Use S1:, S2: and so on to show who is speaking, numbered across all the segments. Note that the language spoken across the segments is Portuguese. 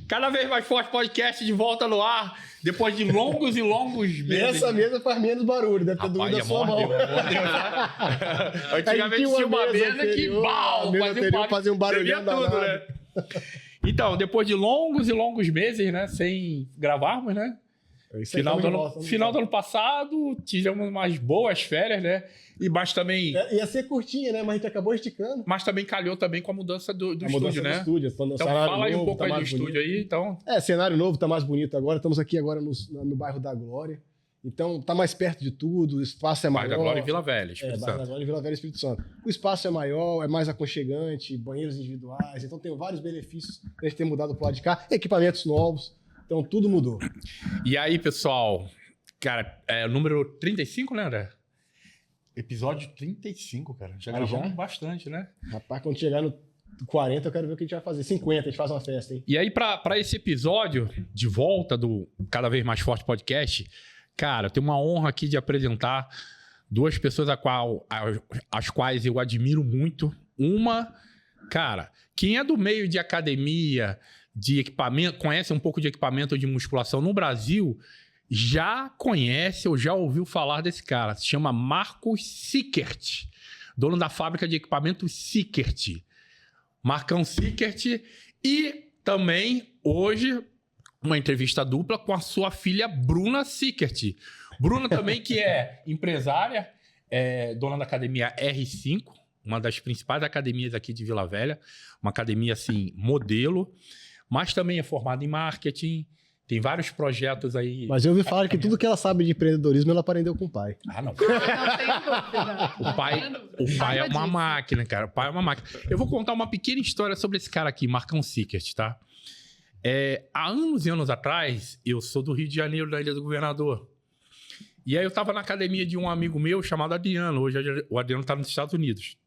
S1: Cada vez mais forte podcast de volta no ar, depois de longos e longos meses.
S2: E essa mesa faz menos barulho, deve ter doído da sua mão.
S1: Antigamente tinha uma mesa que
S2: fazia um barulhão
S1: tudo, né? Então, depois de longos e longos meses, né, sem gravarmos, né? Final do ano passado, tivemos umas boas férias, né? Mas também...
S2: Ia ser curtinha, né? Mas a gente acabou esticando.
S1: Mas também calhou também com a mudança do estúdio, né?
S2: Então
S1: fala aí um pouco aí do estúdio aí, então...
S2: Cenário novo, tá mais bonito agora. Estamos aqui agora no bairro da Glória. Então, tá mais perto de tudo, o espaço é maior.
S1: Bairro da Glória e Vila Velha, Espírito Santo.
S2: Bairro da Glória e Vila Velha, Espírito Santo. O espaço é maior, é mais aconchegante, banheiros individuais. Então, tem vários benefícios de ter mudado pro lado de cá. Equipamentos novos. Então, tudo mudou.
S1: E aí, pessoal... Cara, é o número 35, né, André? Episódio 35, cara. Já gravamos bastante, né?
S2: Rapaz, quando chegar no 40, eu quero ver o que a gente vai fazer. 50, a gente faz uma festa, hein?
S1: E aí, pra esse episódio de volta do Cada Vez Mais Forte Podcast, cara, eu tenho uma honra aqui de apresentar duas pessoas as quais eu admiro muito. Uma, cara, quem é do meio de academia, de equipamento, conhece um pouco de equipamento de musculação no Brasil... já conhece ou já ouviu falar desse cara. Se chama Marcos Sickert, dono da fábrica de equipamentos Sickert. Marcão Sickert. E também, hoje, uma entrevista dupla com a sua filha Bruna Sickert. Bruna também, que é empresária, dona da academia R5, uma das principais academias aqui de Vila Velha. Uma academia, assim, modelo. Mas também é formada em marketing. Tem vários projetos aí.
S2: Mas eu ouvi falar que tudo que ela sabe de empreendedorismo, ela aprendeu com o pai.
S1: Ah, não.
S3: Não tem dúvida.
S1: O pai é uma máquina, cara. O pai é uma máquina. Eu vou contar uma pequena história sobre esse cara aqui, Marcão Sickert, tá? Há anos e anos atrás, eu sou do Rio de Janeiro, da Ilha do Governador. E aí eu tava na academia de um amigo meu chamado Adriano. Hoje o Adriano tá nos Estados Unidos.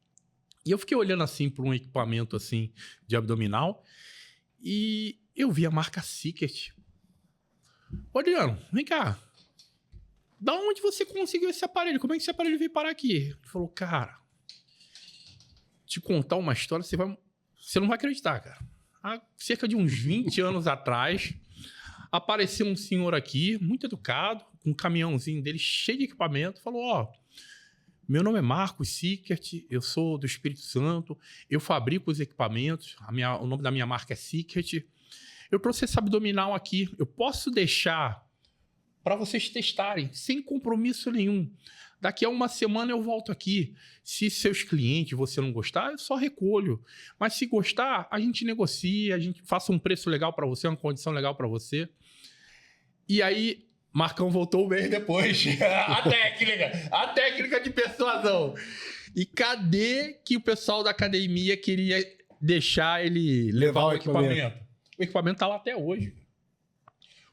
S1: E eu fiquei olhando assim para um equipamento assim de abdominal e eu vi a marca Sickert. Ô, Adriano, vem cá. Da onde você conseguiu esse aparelho? Como é que esse aparelho veio parar aqui? Ele falou, cara, te contar uma história, você não vai acreditar, cara. Há cerca de uns 20 anos atrás, apareceu um senhor aqui, muito educado, com um caminhãozinho dele cheio de equipamento, falou, ó, meu nome é Marcos Sickert, eu sou do Espírito Santo, eu fabrico os equipamentos, o nome da minha marca é Sickert. Eu trouxe esse abdominal aqui. Eu posso deixar para vocês testarem, sem compromisso nenhum. Daqui a uma semana eu volto aqui. Se seus clientes, você não gostar, eu só recolho. Mas se gostar, a gente negocia, a gente faça um preço legal para você, uma condição legal para você. E aí, Marcão voltou um mês depois. A técnica de persuasão. E cadê que o pessoal da academia queria deixar ele levar o equipamento? O equipamento tá lá até hoje.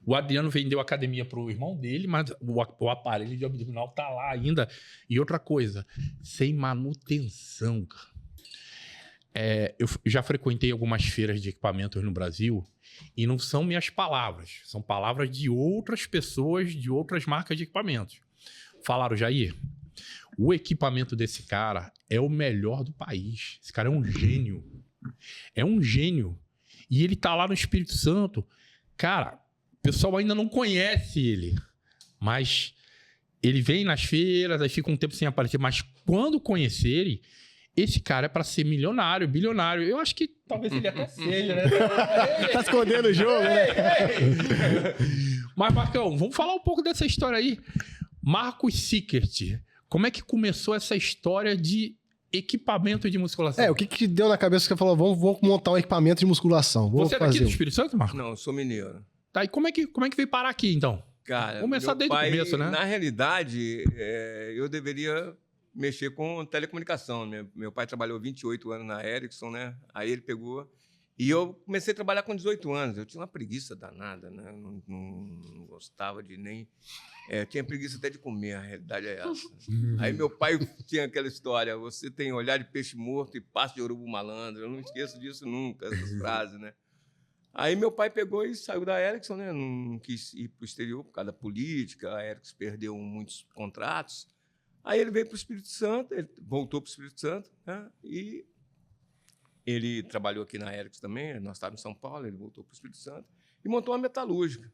S1: O Adriano vendeu a academia pro irmão dele, mas o aparelho de abdominal tá lá ainda. E outra coisa, sem manutenção, cara. Eu já frequentei algumas feiras de equipamentos no Brasil e não são minhas palavras, são palavras de outras pessoas, de outras marcas de equipamentos. Falaram, Jair, o equipamento desse cara é o melhor do país. Esse cara é um gênio. É um gênio. E ele tá lá no Espírito Santo. Cara, o pessoal ainda não conhece ele. Mas ele vem nas feiras, aí fica um tempo sem aparecer. Mas quando conhecerem, esse cara é pra ser milionário, bilionário. Eu acho que talvez ele até seja, né?
S2: Tá escondendo o jogo, né?
S1: Mas, Marcão, vamos falar um pouco dessa história aí. Marcos Sickert. Como é que começou essa história de equipamento de musculação?
S2: O que te deu na cabeça que você falou, vamos montar um equipamento de musculação?
S1: Você é daqui do Espírito Santo, Marcos?
S4: Não, eu sou mineiro.
S1: Tá, e como é que veio parar aqui, então?
S4: Cara,
S1: vamos começar desde o começo, né?
S4: Na realidade, eu deveria mexer com telecomunicação. Meu pai trabalhou 28 anos na Ericsson, né? Aí ele pegou... E eu comecei a trabalhar com 18 anos. Eu tinha uma preguiça danada, né? Não gostava de nem... tinha preguiça até de comer, a realidade é essa. Aí meu pai tinha aquela história, você tem olhar de peixe morto e passo de urubu malandro. Eu não esqueço disso nunca, essas frases, né? Aí meu pai pegou e saiu da Ericsson, né? Não quis ir para o exterior por causa da política, a Ericsson perdeu muitos contratos. Aí ele veio para o Espírito Santo, ele voltou para o Espírito Santo, né? E Ele trabalhou aqui na Ericsson também, nós estávamos em São Paulo, ele voltou para o Espírito Santo e montou uma metalúrgica.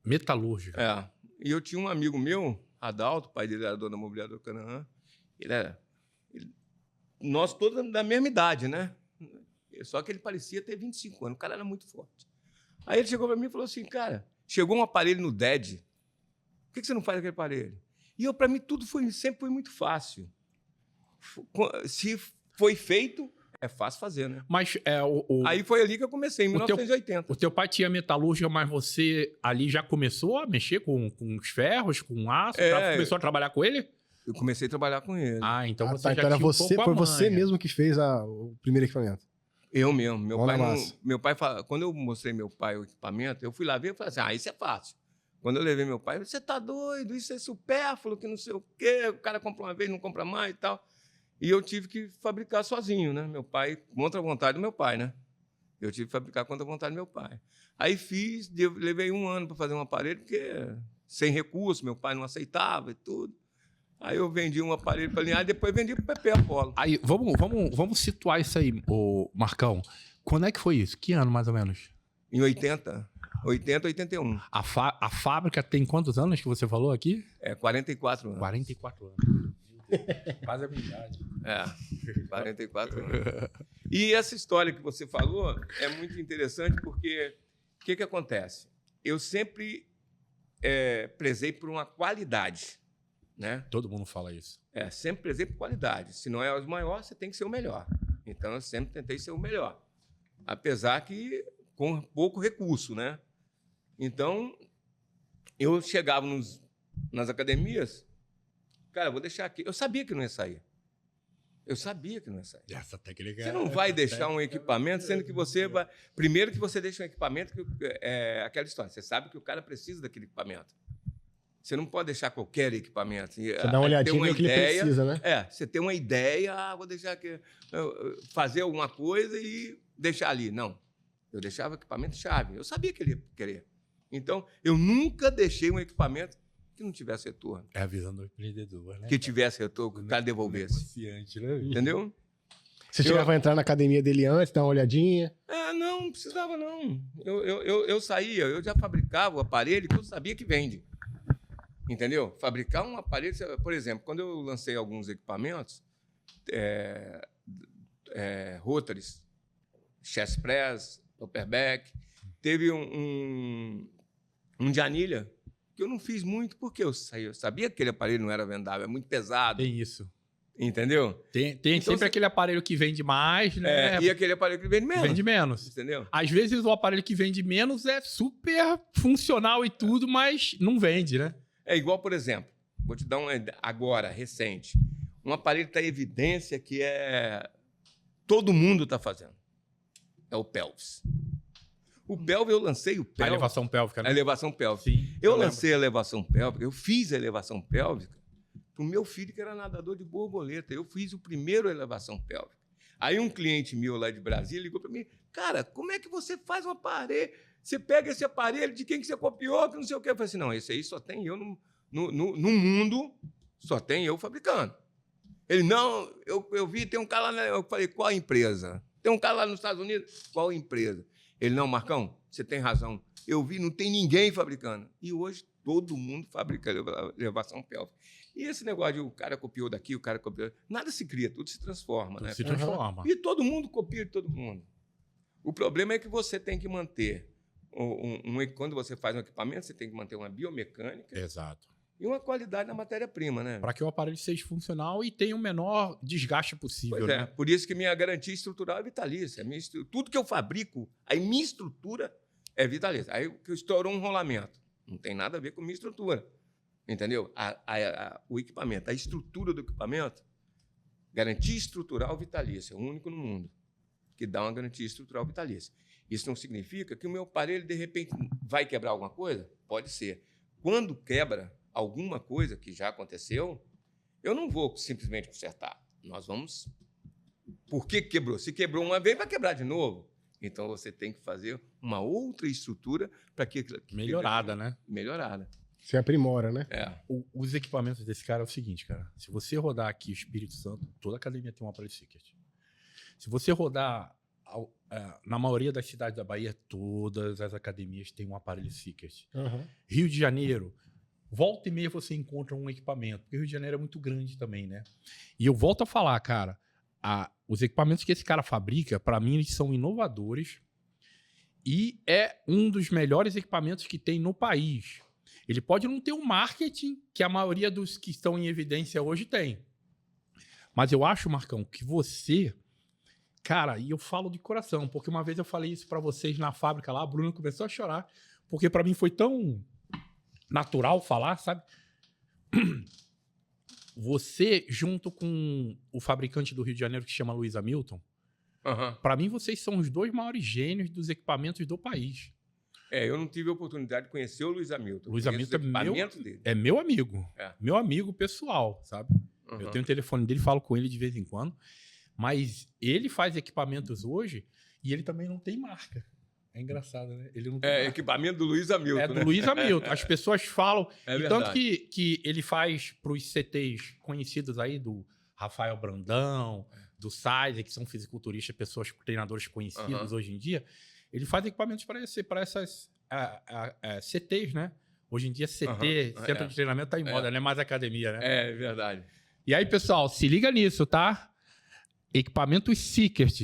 S1: Metalúrgica.
S4: É. E eu tinha um amigo meu, Adalto, o pai dele era dono da imobiliária do Canaã. Nós todos da mesma idade, né? Só que ele parecia ter 25 anos. O cara era muito forte. Aí ele chegou para mim e falou assim, cara, chegou um aparelho no DED. Por que você não faz aquele aparelho? E para mim, tudo sempre foi muito fácil. Se foi feito, é fácil fazer, né?
S1: Mas
S4: aí foi ali que eu comecei, em 1980.
S1: O teu pai tinha metalúrgica, mas você ali já começou a mexer com os ferros, com aço? Começou a trabalhar com ele?
S4: Eu comecei a trabalhar com ele.
S1: Ah, então você já
S2: então era
S1: tinha
S2: você, foi você mesmo que fez o primeiro equipamento?
S4: Eu mesmo. Meu pai quando eu mostrei meu pai o equipamento, eu fui lá ver e falei assim, isso é fácil. Quando eu levei meu pai, você tá doido, isso é supérfluo, que não sei o quê, o cara compra uma vez, não compra mais e tal. E eu tive que fabricar sozinho, né? Meu pai, contra a vontade do meu pai, né? Eu tive que fabricar contra a vontade do meu pai. Aí levei 1 ano para fazer um aparelho, porque sem recurso, meu pai não aceitava e tudo. Aí eu vendi um aparelho para Linhares e depois vendi para o PP Apolo.
S1: Aí, vamos situar isso aí, Marcão. Quando é que foi isso? Que ano, mais ou menos?
S4: Em 80, 81.
S1: A fábrica tem quantos anos que você falou aqui?
S4: 44 anos.
S1: 44 anos. Quase a minha idade.
S4: 44 anos. E essa história que você falou é muito interessante porque o que acontece? Eu sempre prezei por uma qualidade, né?
S1: Todo mundo fala isso.
S4: Sempre prezei por qualidade. Se não é o maior, você tem que ser o melhor. Então, eu sempre tentei ser o melhor. Apesar que com pouco recurso, né? Então, eu chegava nas academias, cara, vou deixar aqui. Eu sabia que não ia sair.
S1: Essa técnica
S4: você não vai deixar um equipamento, sendo que você vai... Primeiro que você deixa um equipamento, aquela história. Você sabe que o cara precisa daquele equipamento. Você não pode deixar qualquer equipamento.
S2: Você dá uma olhadinha no que ele precisa, né?
S4: Você tem uma ideia, vou deixar aqui, fazer alguma coisa e deixar ali. Não. Eu deixava o equipamento chave. Eu sabia que ele ia querer. Então, eu nunca deixei um equipamento que não tivesse retorno.
S1: É a visão do empreendedor, né?
S4: Que tivesse retorno, que o cara devolvesse.
S1: Né?
S4: Entendeu?
S2: Você chegava a entrar na academia dele antes, dar uma olhadinha?
S4: Não precisava, não. Eu saía, eu já fabricava o aparelho que eu sabia que vende. Entendeu? Fabricar um aparelho... Por exemplo, quando eu lancei alguns equipamentos, rotaries, chest press, upper back, teve um de anilha que eu não fiz muito porque eu sabia que aquele aparelho não era vendável, é muito pesado.
S1: Tem isso.
S4: Entendeu?
S1: Tem então, sempre aquele aparelho que vende mais, né?
S4: E aquele aparelho que vende menos.
S1: Vende menos.
S4: Entendeu?
S1: Às vezes o aparelho que vende menos é super funcional e tudo, mas não vende, né?
S4: É igual, por exemplo, vou te dar uma agora, recente. Um aparelho que está em evidência que todo mundo está fazendo. É o pelvis. O pelvis, eu lancei o pelvis.
S1: A elevação pélvica, né?
S4: A elevação pélvica.
S1: Sim.
S4: Eu lancei a elevação pélvica, eu fiz a elevação pélvica para o meu filho, que era nadador de borboleta. Eu fiz o primeiro elevação pélvica. Aí um cliente meu lá de Brasília ligou para mim, cara, como é que você faz um aparelho? Você pega esse aparelho, de quem que você copiou, que não sei o quê. Eu falei assim, não, esse aí só tem eu no mundo, só tem eu fabricando. Ele, não, eu vi, tem um cara lá, eu falei, qual a empresa? Tem um cara lá nos Estados Unidos, qual a empresa? Ele, não, Marcão, você tem razão. Eu vi, não tem ninguém fabricando. E hoje todo mundo fabrica elevação pélvica. E esse negócio de o cara copiou daqui, o cara copiou... Nada se cria, tudo se transforma.
S1: Tudo
S4: né?
S1: se transforma.
S4: E todo mundo copia de todo mundo. O problema é que você tem que manter... quando você faz um equipamento, você tem que manter uma biomecânica.
S1: Exato.
S4: E uma qualidade na matéria-prima, né?
S1: Para que o aparelho seja funcional e tenha o menor desgaste possível.
S4: Pois
S1: né?
S4: Por isso que minha garantia estrutural é vitalícia. Tudo que eu fabrico, a minha estrutura é vitalícia. Aí que estourou um rolamento. Não tem nada a ver com minha estrutura. Entendeu? O equipamento, a estrutura do equipamento, garantia estrutural vitalícia, o único no mundo que dá uma garantia estrutural vitalícia. Isso não significa que o meu aparelho, de repente, vai quebrar alguma coisa? Pode ser. Quando quebra alguma coisa que já aconteceu, eu não vou simplesmente consertar. Nós vamos... Por que quebrou? Se quebrou uma vez, vai quebrar de novo. Então, você tem que fazer uma outra estrutura para que...
S1: Melhorada, né?
S4: Melhorada.
S2: Você aprimora, né?
S1: Os equipamentos desse cara é o seguinte, cara. Se você rodar aqui o Espírito Santo, toda academia tem um aparelho Seekert. Se você rodar na maioria das cidades da Bahia, todas as academias têm um aparelho Seekers.
S2: Aham.
S1: Rio de Janeiro, volta e meia você encontra um equipamento, porque o Rio de Janeiro é muito grande também, né? E eu volto a falar, cara, os equipamentos que esse cara fabrica, para mim, eles são inovadores e é um dos melhores equipamentos que tem no país. Ele pode não ter o marketing que a maioria dos que estão em evidência hoje tem. Mas eu acho, Marcão, que você... Cara, e eu falo de coração, porque uma vez eu falei isso pra vocês na fábrica lá, a Bruna começou a chorar, porque pra mim foi tão natural falar, sabe? Você, junto com o fabricante do Rio de Janeiro, que se chama Luiz Hamilton, pra mim vocês são os dois maiores gênios dos equipamentos do país.
S4: Eu não tive a oportunidade de conhecer o Luiz Hamilton.
S1: Luiz Hamilton
S4: dele.
S1: é meu amigo.
S4: É.
S1: Meu amigo pessoal, sabe? Eu tenho o telefone dele, falo com ele de vez em quando. Mas ele faz equipamentos hoje e ele também não tem marca. É engraçado, né? Ele não tem marca.
S4: Equipamento do Luiz Hamilton,
S1: É do Luiz Hamilton. As pessoas falam...
S4: É
S1: e tanto que ele faz para os CTs conhecidos aí, do Rafael Brandão, do Sizer, que são fisiculturistas, pessoas, treinadores conhecidos hoje em dia. Ele faz equipamentos para essas CTs, né? Hoje em dia, CT, Centro de Treinamento, tá em moda, não é mais academia, né?
S4: É verdade.
S1: E aí, pessoal, se liga nisso, tá? Equipamentos Seekers.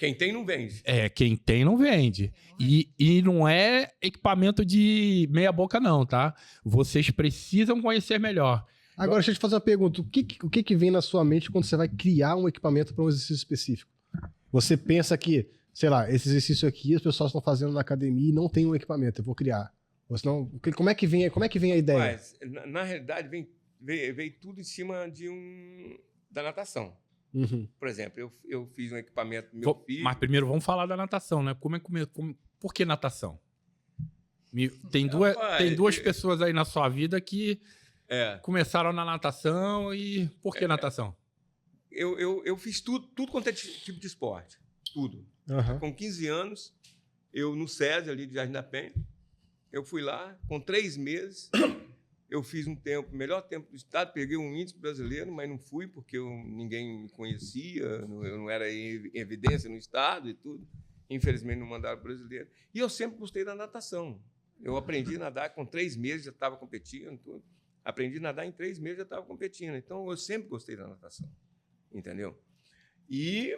S4: Quem tem não vende.
S1: Quem tem não vende. E não é equipamento de meia boca não, tá? Vocês precisam conhecer melhor.
S2: Agora, deixa eu te fazer uma pergunta. O que vem na sua mente quando você vai criar um equipamento para um exercício específico? Você pensa que, sei lá, esse exercício aqui as pessoas estão fazendo na academia e não tem um equipamento, eu vou criar. Ou senão, como é que vem a ideia?
S4: Mas, na realidade, veio tudo em cima da natação. Por exemplo, eu fiz um equipamento do meu filho.
S1: Mas primeiro vamos falar da natação, né? Por que natação? Tem duas pessoas aí na sua vida que começaram na natação e... Por que natação?
S4: Eu fiz tudo quanto é tipo de esporte. Tudo. Com 15 anos, eu no SESI ali de Jardim da Penha, eu fui lá, com 3 meses... Eu fiz melhor tempo do estado, peguei um índice brasileiro, mas não fui porque ninguém me conhecia, eu não era em evidência no estado e tudo. Infelizmente não mandaram brasileiro. E eu sempre gostei da natação. Eu aprendi a nadar com 3 meses, já estava competindo. Tudo. Aprendi a nadar em 3 meses, já estava competindo. Então eu sempre gostei da natação, entendeu? E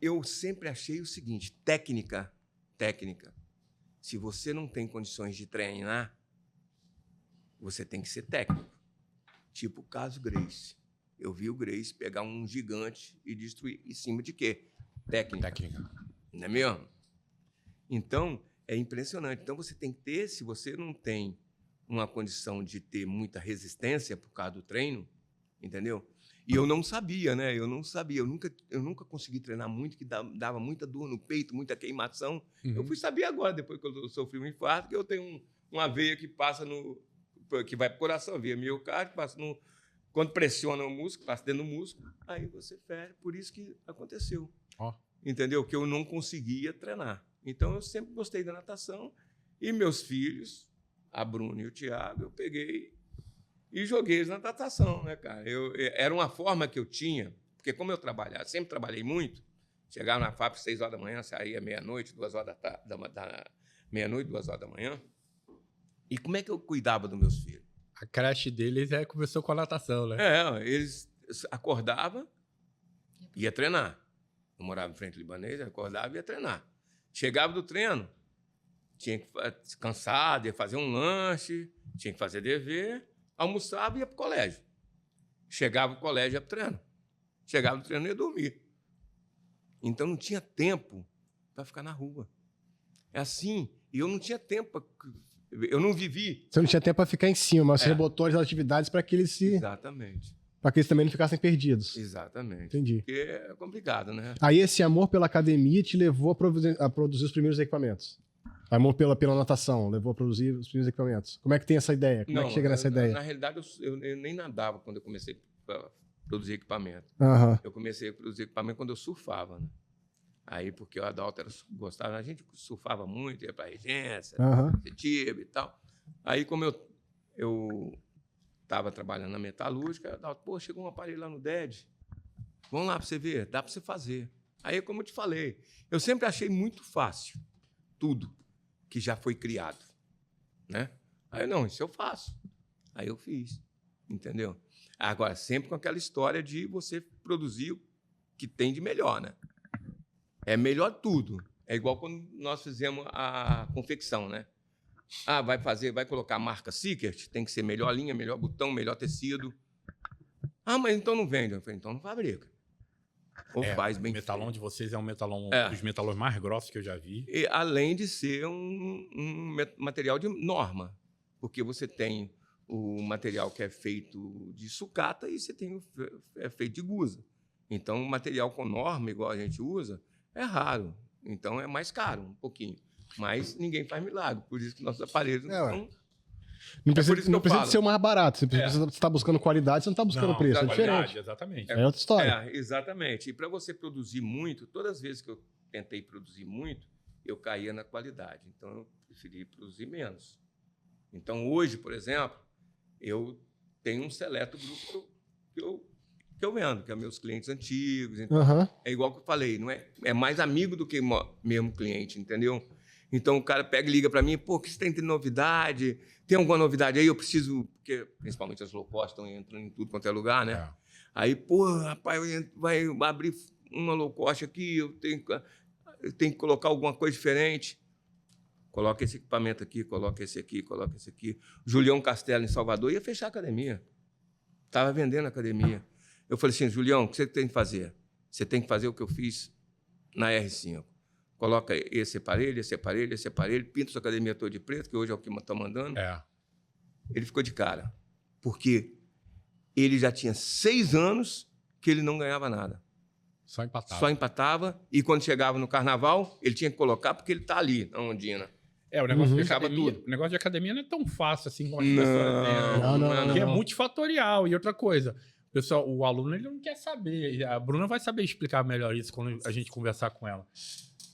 S4: eu sempre achei o seguinte, técnica. Se você não tem condições de treinar, você tem que ser técnico. Tipo o caso Gracie. Eu vi o Gracie pegar um gigante e destruir. Em cima de quê? Técnica. Não é mesmo? Então, é impressionante. Então, você tem que ter, se você não tem uma condição de ter muita resistência por causa do treino, entendeu? E eu não sabia, né? Eu nunca consegui treinar muito, que dava muita dor no peito, muita queimação. Eu fui saber agora, depois que eu sofri um infarto, que eu tenho uma veia que passa que vai para o coração, a veia miocárdio, passa quando pressiona o músculo, passa dentro do músculo, aí você fere. Por isso que aconteceu. Entendeu? Que eu não conseguia treinar. Então, eu sempre gostei da natação. E meus filhos, a Bruna e o Thiago, eu peguei e joguei eles na natação, né, cara? Era uma forma que eu tinha, porque como eu sempre trabalhei muito, chegava na fábrica às 6 horas da manhã, saía meia-noite, 2 horas meia-noite, 2 horas da manhã. E como é que eu cuidava dos meus filhos?
S1: A creche deles começou com a natação, né?
S4: Eles acordavam, ia treinar. Eu morava em frente ao libanês, acordava e ia treinar. Chegava do treino, tinha que cansado, ia fazer um lanche, tinha que fazer dever, almoçava e ia para o colégio. Chegava no colégio, ia para o treino. Chegava no treino e ia dormir. Então, não tinha tempo para ficar na rua. É assim. E eu não tinha tempo. Eu não vivi.
S2: Você não tinha tempo para ficar em cima, mas você botou as atividades para que eles
S4: Exatamente.
S2: Para que eles também não ficassem perdidos.
S4: Exatamente.
S2: Entendi.
S4: Porque é complicado, né?
S2: Aí esse amor pela academia te levou a produzir os primeiros equipamentos. Amor pela natação, levou a produzir os primeiros equipamentos. Como é que tem essa ideia? Como é que chega nessa ideia?
S4: Na realidade, eu nem nadava quando eu comecei a produzir equipamento. Eu comecei a produzir equipamento quando eu surfava, né? Aí, porque o Adalto gostava, a gente surfava muito, ia para a Regência, Setiba e tal. Aí, como eu estava trabalhando na metalúrgica, Adalto, chegou um aparelho lá no DED. Vamos lá para você ver, dá para você fazer. Aí, como eu te falei, eu sempre achei muito fácil tudo que já foi criado, né? Aí, não, isso eu faço. Aí eu fiz, entendeu? Agora, sempre com aquela história de você produzir o que tem de melhor, né? É melhor tudo. É igual quando nós fizemos a confecção, né? Ah, vai colocar a marca Sickert, tem que ser melhor linha, melhor botão, melhor tecido. Ah, mas então não vende. Eu falei, então não fabrica. Ou faz bem
S1: feito. O metalon de vocês é um metalon dos metalões mais grossos que eu já vi.
S4: E, além de ser um material de norma, porque você tem o material que é feito de sucata e você tem é feito de gusa. Então, o material com norma, igual a gente usa, é raro. Então, é mais caro um pouquinho. Mas ninguém faz milagre. Por isso que nossos aparelhos
S2: não precisa ser o mais barato. Você está buscando qualidade, você não está buscando preço. É diferente.
S1: Exatamente.
S2: É outra história.
S4: Exatamente. E para você produzir muito, todas as vezes que eu tentei produzir muito, eu caía na qualidade. Então, eu preferi produzir menos. Então, hoje, por exemplo, eu tenho um seleto grupo que eu vendo, que é meus clientes antigos. Então, é igual que eu falei, não é mais amigo do que mesmo cliente, entendeu? Então, o cara pega e liga para mim, pô, o que você tem de novidade? Tem alguma novidade aí? Eu preciso... Porque, principalmente, as low cost estão entrando em tudo quanto é lugar, né? Aí, pô, rapaz, vai abrir uma low cost aqui, eu tenho que colocar alguma coisa diferente. Coloca esse equipamento aqui, coloca esse aqui, coloca esse aqui. Julião Castelo, em Salvador, ia fechar a academia. Estava vendendo a academia. Eu falei assim, Julião, o que você tem que fazer? Você tem que fazer o que eu fiz na R5. Coloca esse aparelho, esse aparelho, esse aparelho, pinta sua academia toda de preto, que hoje é o que estão mandando. Ele ficou de cara. Porque ele já tinha 6 anos que ele não ganhava nada. Só empatava. E quando chegava no carnaval, ele tinha que colocar, porque ele está ali, na Ondina.
S1: O negócio de academia, tudo. O negócio de academia não é tão fácil assim como as pessoas dizem. Porque é multifatorial. E outra coisa, pessoal, o aluno ele não quer saber. A Bruna vai saber explicar melhor isso quando a gente conversar com ela.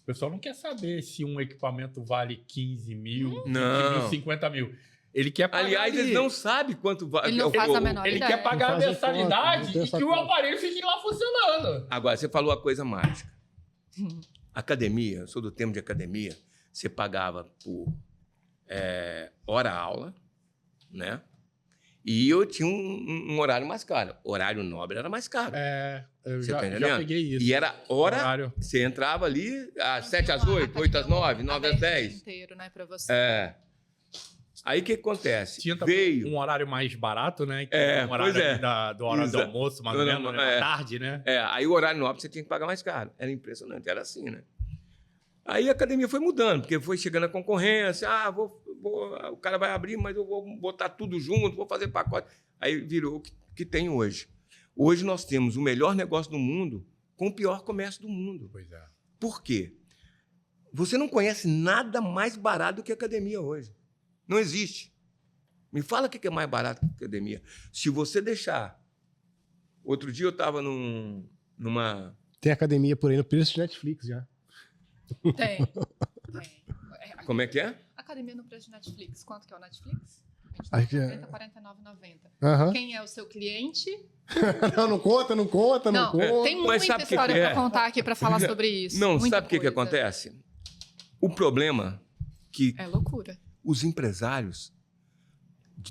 S1: O pessoal não quer saber se um equipamento vale 15 mil, 20 mil, 50 mil. Ele quer pagar.
S4: Aliás, eles não sabem quanto vale.
S3: Ele não faz a menor
S1: ideia. Ele quer pagar a mensalidade e que o aparelho fique lá funcionando.
S4: Agora, você falou a coisa mágica. Academia, eu sou do tempo de academia, você pagava por hora-aula, né? E eu tinha um horário mais caro. Horário nobre era mais caro.
S1: Eu já peguei isso.
S4: E era horário. Você entrava ali às 7 às 8, 8 às 9, 9 às 10.
S3: Inteiro, né, pra você.
S4: Aí o que acontece?
S1: Tinha também um horário mais barato, né? Que um horário do horário do almoço, mais ou menos, à tarde, né?
S4: Aí o horário nobre você tinha que pagar mais caro. Era impressionante, era assim, né? Aí a academia foi mudando, porque foi chegando a concorrência. O cara vai abrir, mas eu vou botar tudo junto, vou fazer pacote. Aí virou o que tem hoje. Hoje nós temos o melhor negócio do mundo com o pior comércio do mundo.
S1: Pois é.
S4: Por quê? Você não conhece nada mais barato do que academia hoje. Não existe. Me fala o que é mais barato que academia. Se você deixar... Outro dia eu estava numa...
S2: Tem academia por aí no preço de Netflix já.
S3: Tem.
S4: Como é que é?
S3: Academia no preço de Netflix. Quanto que é o Netflix?
S2: Acho que
S3: R$ 49,90. Quem é o seu cliente?
S2: Não conta.
S3: Tem muita história para contar aqui para falar sobre isso.
S4: Não, sabe o que acontece? O problema que...
S3: É loucura.
S4: Os empresários,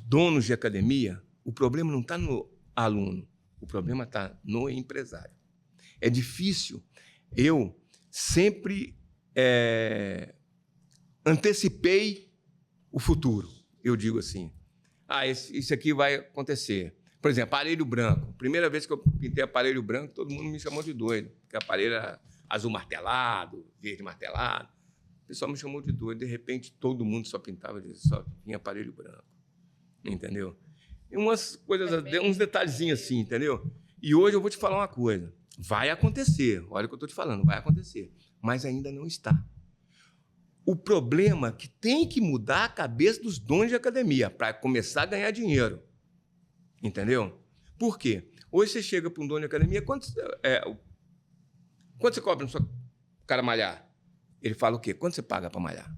S4: donos de academia, o problema não está no aluno, o problema está no empresário. É difícil. Eu sempre antecipei o futuro. Eu digo assim, isso aqui vai acontecer. Por exemplo, aparelho branco. Primeira vez que eu pintei aparelho branco, todo mundo me chamou de doido, porque aparelho era azul martelado, verde martelado. O pessoal me chamou de doido. De repente, todo mundo só pintava, só tinha aparelho branco. Entendeu? E umas coisas, uns detalhezinhos assim, entendeu? E hoje eu vou te falar uma coisa. Vai acontecer. Olha o que eu estou te falando. Vai acontecer. Mas ainda não está. O problema é que tem que mudar a cabeça dos donos de academia para começar a ganhar dinheiro. Entendeu? Por quê? Hoje você chega para um dono de academia, quanto você cobra no seu cara malhar? Ele fala o quê? Quanto você paga para malhar?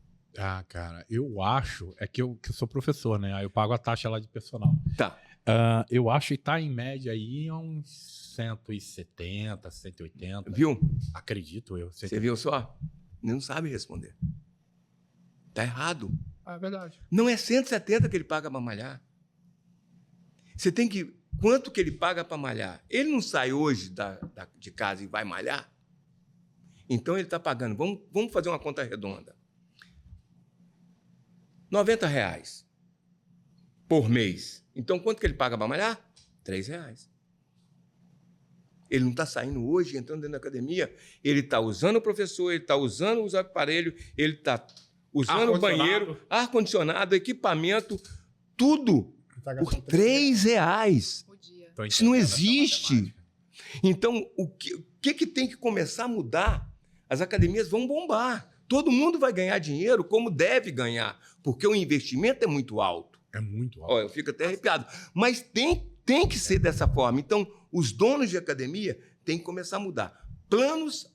S1: Cara, eu acho... É que eu sou professor, né? Aí eu pago a taxa lá de personal.
S4: Tá.
S1: Eu acho que tá em média aí a uns 170, 180.
S4: Viu?
S1: Acredito eu.
S4: Você viu só? Não sabe responder. Tá errado.
S1: É verdade.
S4: Não é 170 que ele paga para malhar. Você tem que... Quanto que ele paga para malhar? Ele não sai hoje de casa e vai malhar? Então, ele está pagando. Vamos fazer uma conta redonda. R$90 por mês. Então, quanto que ele paga para malhar? R$3. Ele não está saindo hoje, entrando dentro da academia. Ele está usando o professor, ele está usando os aparelhos, ele está usando o banheiro, ar-condicionado, equipamento, tudo por R$3. Isso não existe. Então, o que tem que começar a mudar? As academias vão bombar. Todo mundo vai ganhar dinheiro como deve ganhar, porque o investimento é muito alto.
S1: É muito alto.
S4: Eu fico até arrepiado. Mas tem que ser dessa forma. Então, os donos de academia têm que começar a mudar. Planos,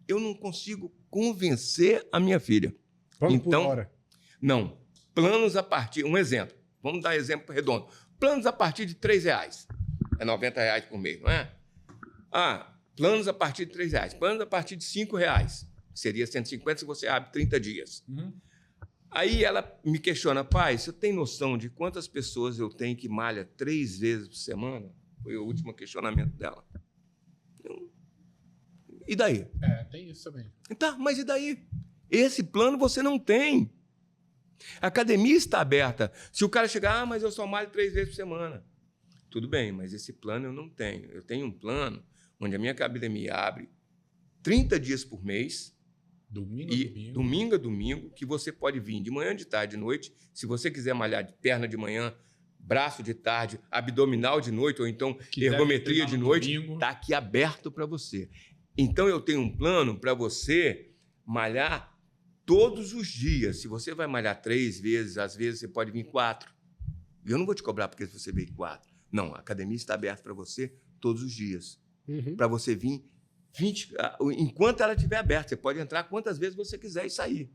S4: eu não consigo convencer a minha filha.
S2: Plano por hora.
S4: Não. Planos a partir... Um exemplo. Vamos dar exemplo redondo. Planos a partir de R$3. É R$90 por mês, não é? Planos a partir de R$3. Planos a partir de R$5. Seria 150 se você abre 30 dias. Uhum. Aí ela me questiona, pai, você tem noção de quantas pessoas eu tenho que malha 3 vezes por semana? Foi o último questionamento dela. E daí?
S1: Tem isso também.
S4: Tá, mas e daí? Esse plano você não tem. A academia está aberta. Se o cara chegar, mas eu só malho 3 vezes por semana. Tudo bem, mas esse plano eu não tenho. Eu tenho um plano onde a minha academia abre 30 dias por mês, domingo a domingo, que você pode vir de manhã, de tarde, de noite. Se você quiser malhar de perna de manhã, braço de tarde, abdominal de noite, ou então ergometria de noite, está aqui aberto para você. Então, eu tenho um plano para você malhar todos os dias. Se você vai malhar 3 vezes, às vezes você pode vir 4. Eu não vou te cobrar porque você veio 4. Não, a academia está aberta para você todos os dias. Uhum. Para você vir 20, enquanto ela estiver aberta. Você pode entrar quantas vezes você quiser e sair.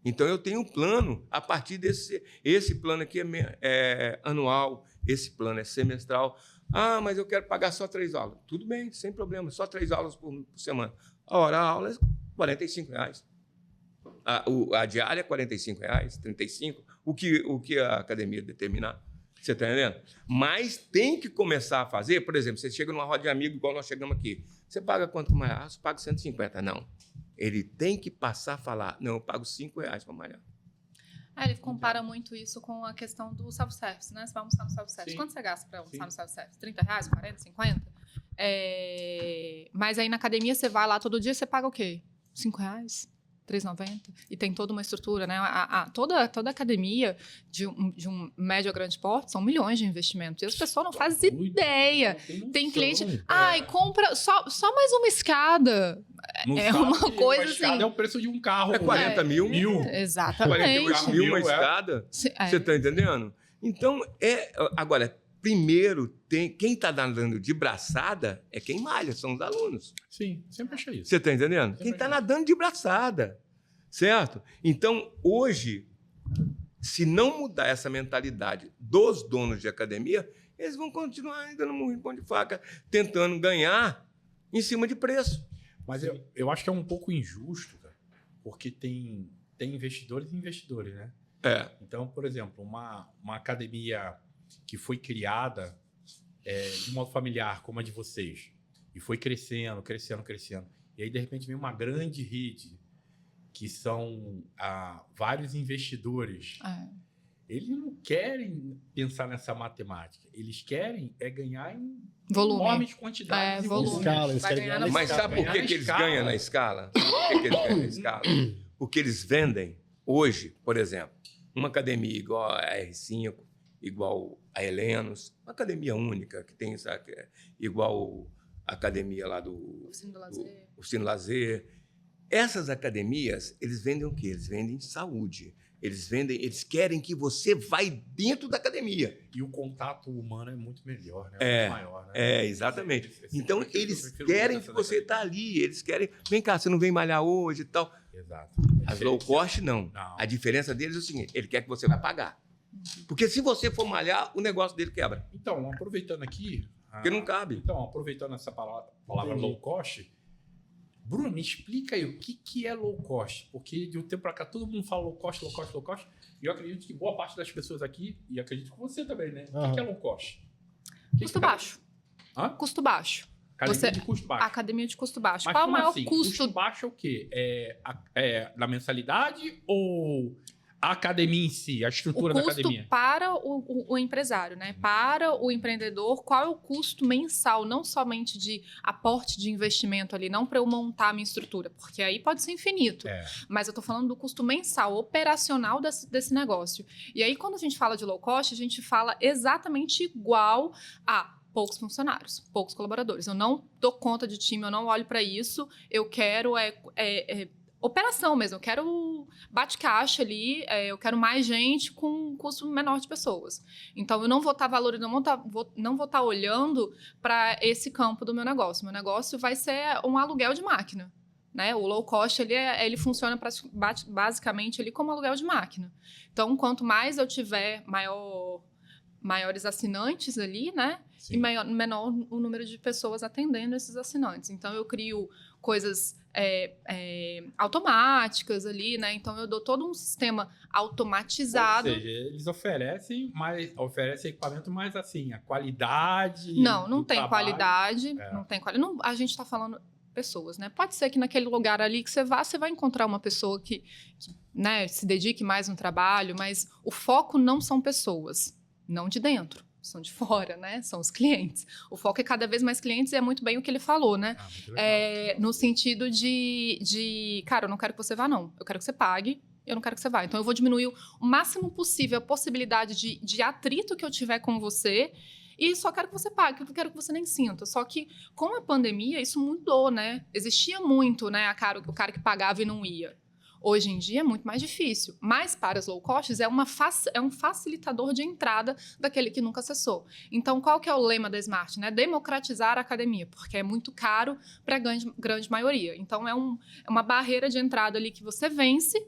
S4: Então, eu tenho um plano a partir desse... Esse plano aqui é anual, esse plano é semestral. Mas eu quero pagar só 3 aulas. Tudo bem, sem problema, só 3 aulas por semana. A aula é R$45. A diária é R$45, 35, o que a academia determinar. Você está entendendo? Mas tem que começar a fazer, por exemplo, você chega numa roda de amigos, igual nós chegamos aqui. Você paga quanto malhar? Você paga 150. Não. Ele tem que passar a falar, não, eu pago R$5 para malhar.
S3: Ele compara muito isso com a questão do self-service, né? Você vai almoçar no self-service. Quanto você gasta para almoçar no self-service? R$30, 40, 50? Mas aí na academia você vai lá todo dia, você paga o quê? R$5? R$3,90? E tem toda uma estrutura, né? Toda academia de um médio a grande porte são milhões de investimentos. E as pessoas não fazem ideia. Tem cliente... e compra só mais uma escada. Uma coisa assim...
S1: escada é o preço de um carro.
S4: É 40 mil.
S3: Exatamente.
S4: 48 mil uma escada. Você está entendendo? Então, agora... Primeiro, quem está nadando de braçada é quem malha, são os alunos.
S1: Sim, sempre achei isso.
S4: Você está entendendo? Quem está nadando de braçada, certo? Então, hoje, se não mudar essa mentalidade dos donos de academia, eles vão continuar ainda no murro em pão de faca, tentando ganhar em cima de preço.
S1: Mas eu acho que é um pouco injusto, cara, porque tem investidores e investidores, né? Então, por exemplo, uma academia... que foi criada de modo familiar, como a de vocês, e foi crescendo. E aí, de repente, vem uma grande rede, que são vários investidores. Eles não querem pensar nessa matemática. Eles querem ganhar em enormes quantidades.
S3: Volume.
S4: Mas sabe por que eles ganham na escala? Por que eles ganham na escala? Porque eles vendem, hoje, por exemplo, uma academia igual a R5, igual a Helenos, uma academia única, que tem, sabe, igual a academia lá do Oficina Lazer. Essas academias, eles vendem o quê? Eles vendem saúde. Eles querem que você vá dentro da academia.
S1: E o contato humano é muito melhor, né? Muito maior, né?
S4: Exatamente. Então, eles querem que você está ali. Eles querem... Vem cá, você não vem malhar hoje e tal.
S1: Exato.
S4: As low cost, não. A diferença deles é o seguinte, ele quer que você vá pagar. Porque se você for malhar, o negócio dele quebra.
S1: Então, aproveitando aqui...
S4: Porque não cabe.
S1: Então, aproveitando essa palavra low cost, Bruno, me explica aí o que é low cost. Porque de um tempo para cá todo mundo fala low cost, low cost, low cost. E eu acredito que boa parte das pessoas aqui, e acredito que você também, né? O que é low cost?
S3: Custo baixo.
S1: Hã?
S3: Custo baixo.
S1: Academia de custo baixo.
S3: Academia de custo baixo.
S1: Mas
S3: qual é o
S1: como
S3: maior
S1: assim?
S3: custo?
S1: Custo baixo é o quê? É na mensalidade ou a academia em si, a estrutura da academia?
S3: O custo para o empresário, né? Para o empreendedor, qual é o custo mensal, não somente de aporte de investimento ali, não para eu montar a minha estrutura, porque aí pode ser infinito. Mas eu estou falando do custo mensal, operacional desse negócio. E aí, quando a gente fala de low cost, a gente fala exatamente igual a poucos funcionários, poucos colaboradores. Eu não dou conta de time, eu não olho para isso. Eu quero operação mesmo. Eu quero bate-caixa ali, eu quero mais gente com um custo menor de pessoas. Então, eu não vou estar valorizando, não vou estar olhando para esse campo do meu negócio. Meu negócio vai ser um aluguel de máquina. Né? O low cost ele funciona basicamente ali como aluguel de máquina. Então, quanto mais eu tiver maiores assinantes ali, né? Sim. E menor o número de pessoas atendendo esses assinantes. Então, eu crio coisas automáticas ali, né? Então, eu dou todo um sistema automatizado.
S1: Ou seja, eles oferecem equipamento, mas assim, a qualidade...
S3: Não tem qualidade. Não tem qualidade. A gente está falando pessoas, né? Pode ser que naquele lugar ali que você vai encontrar uma pessoa que né, se dedique mais no trabalho, mas o foco não são pessoas. Não de dentro, são de fora, né? São os clientes. O foco é cada vez mais clientes e é muito bem o que ele falou, né? No sentido de, cara, eu não quero que você vá, não. Eu quero que você pague, eu não quero que você vá. Então, eu vou diminuir o máximo possível a possibilidade de atrito que eu tiver com você e só quero que você pague, eu quero que você nem sinta. Só que, com a pandemia, isso mudou, né? Existia muito, né? O cara que pagava e não ia. Hoje em dia é muito mais difícil, mas para as low costs é um facilitador de entrada daquele que nunca acessou. Então, qual que é o lema da Smart? Né? Democratizar a academia, porque é muito caro para a grande maioria. Então, é uma barreira de entrada ali que você vence,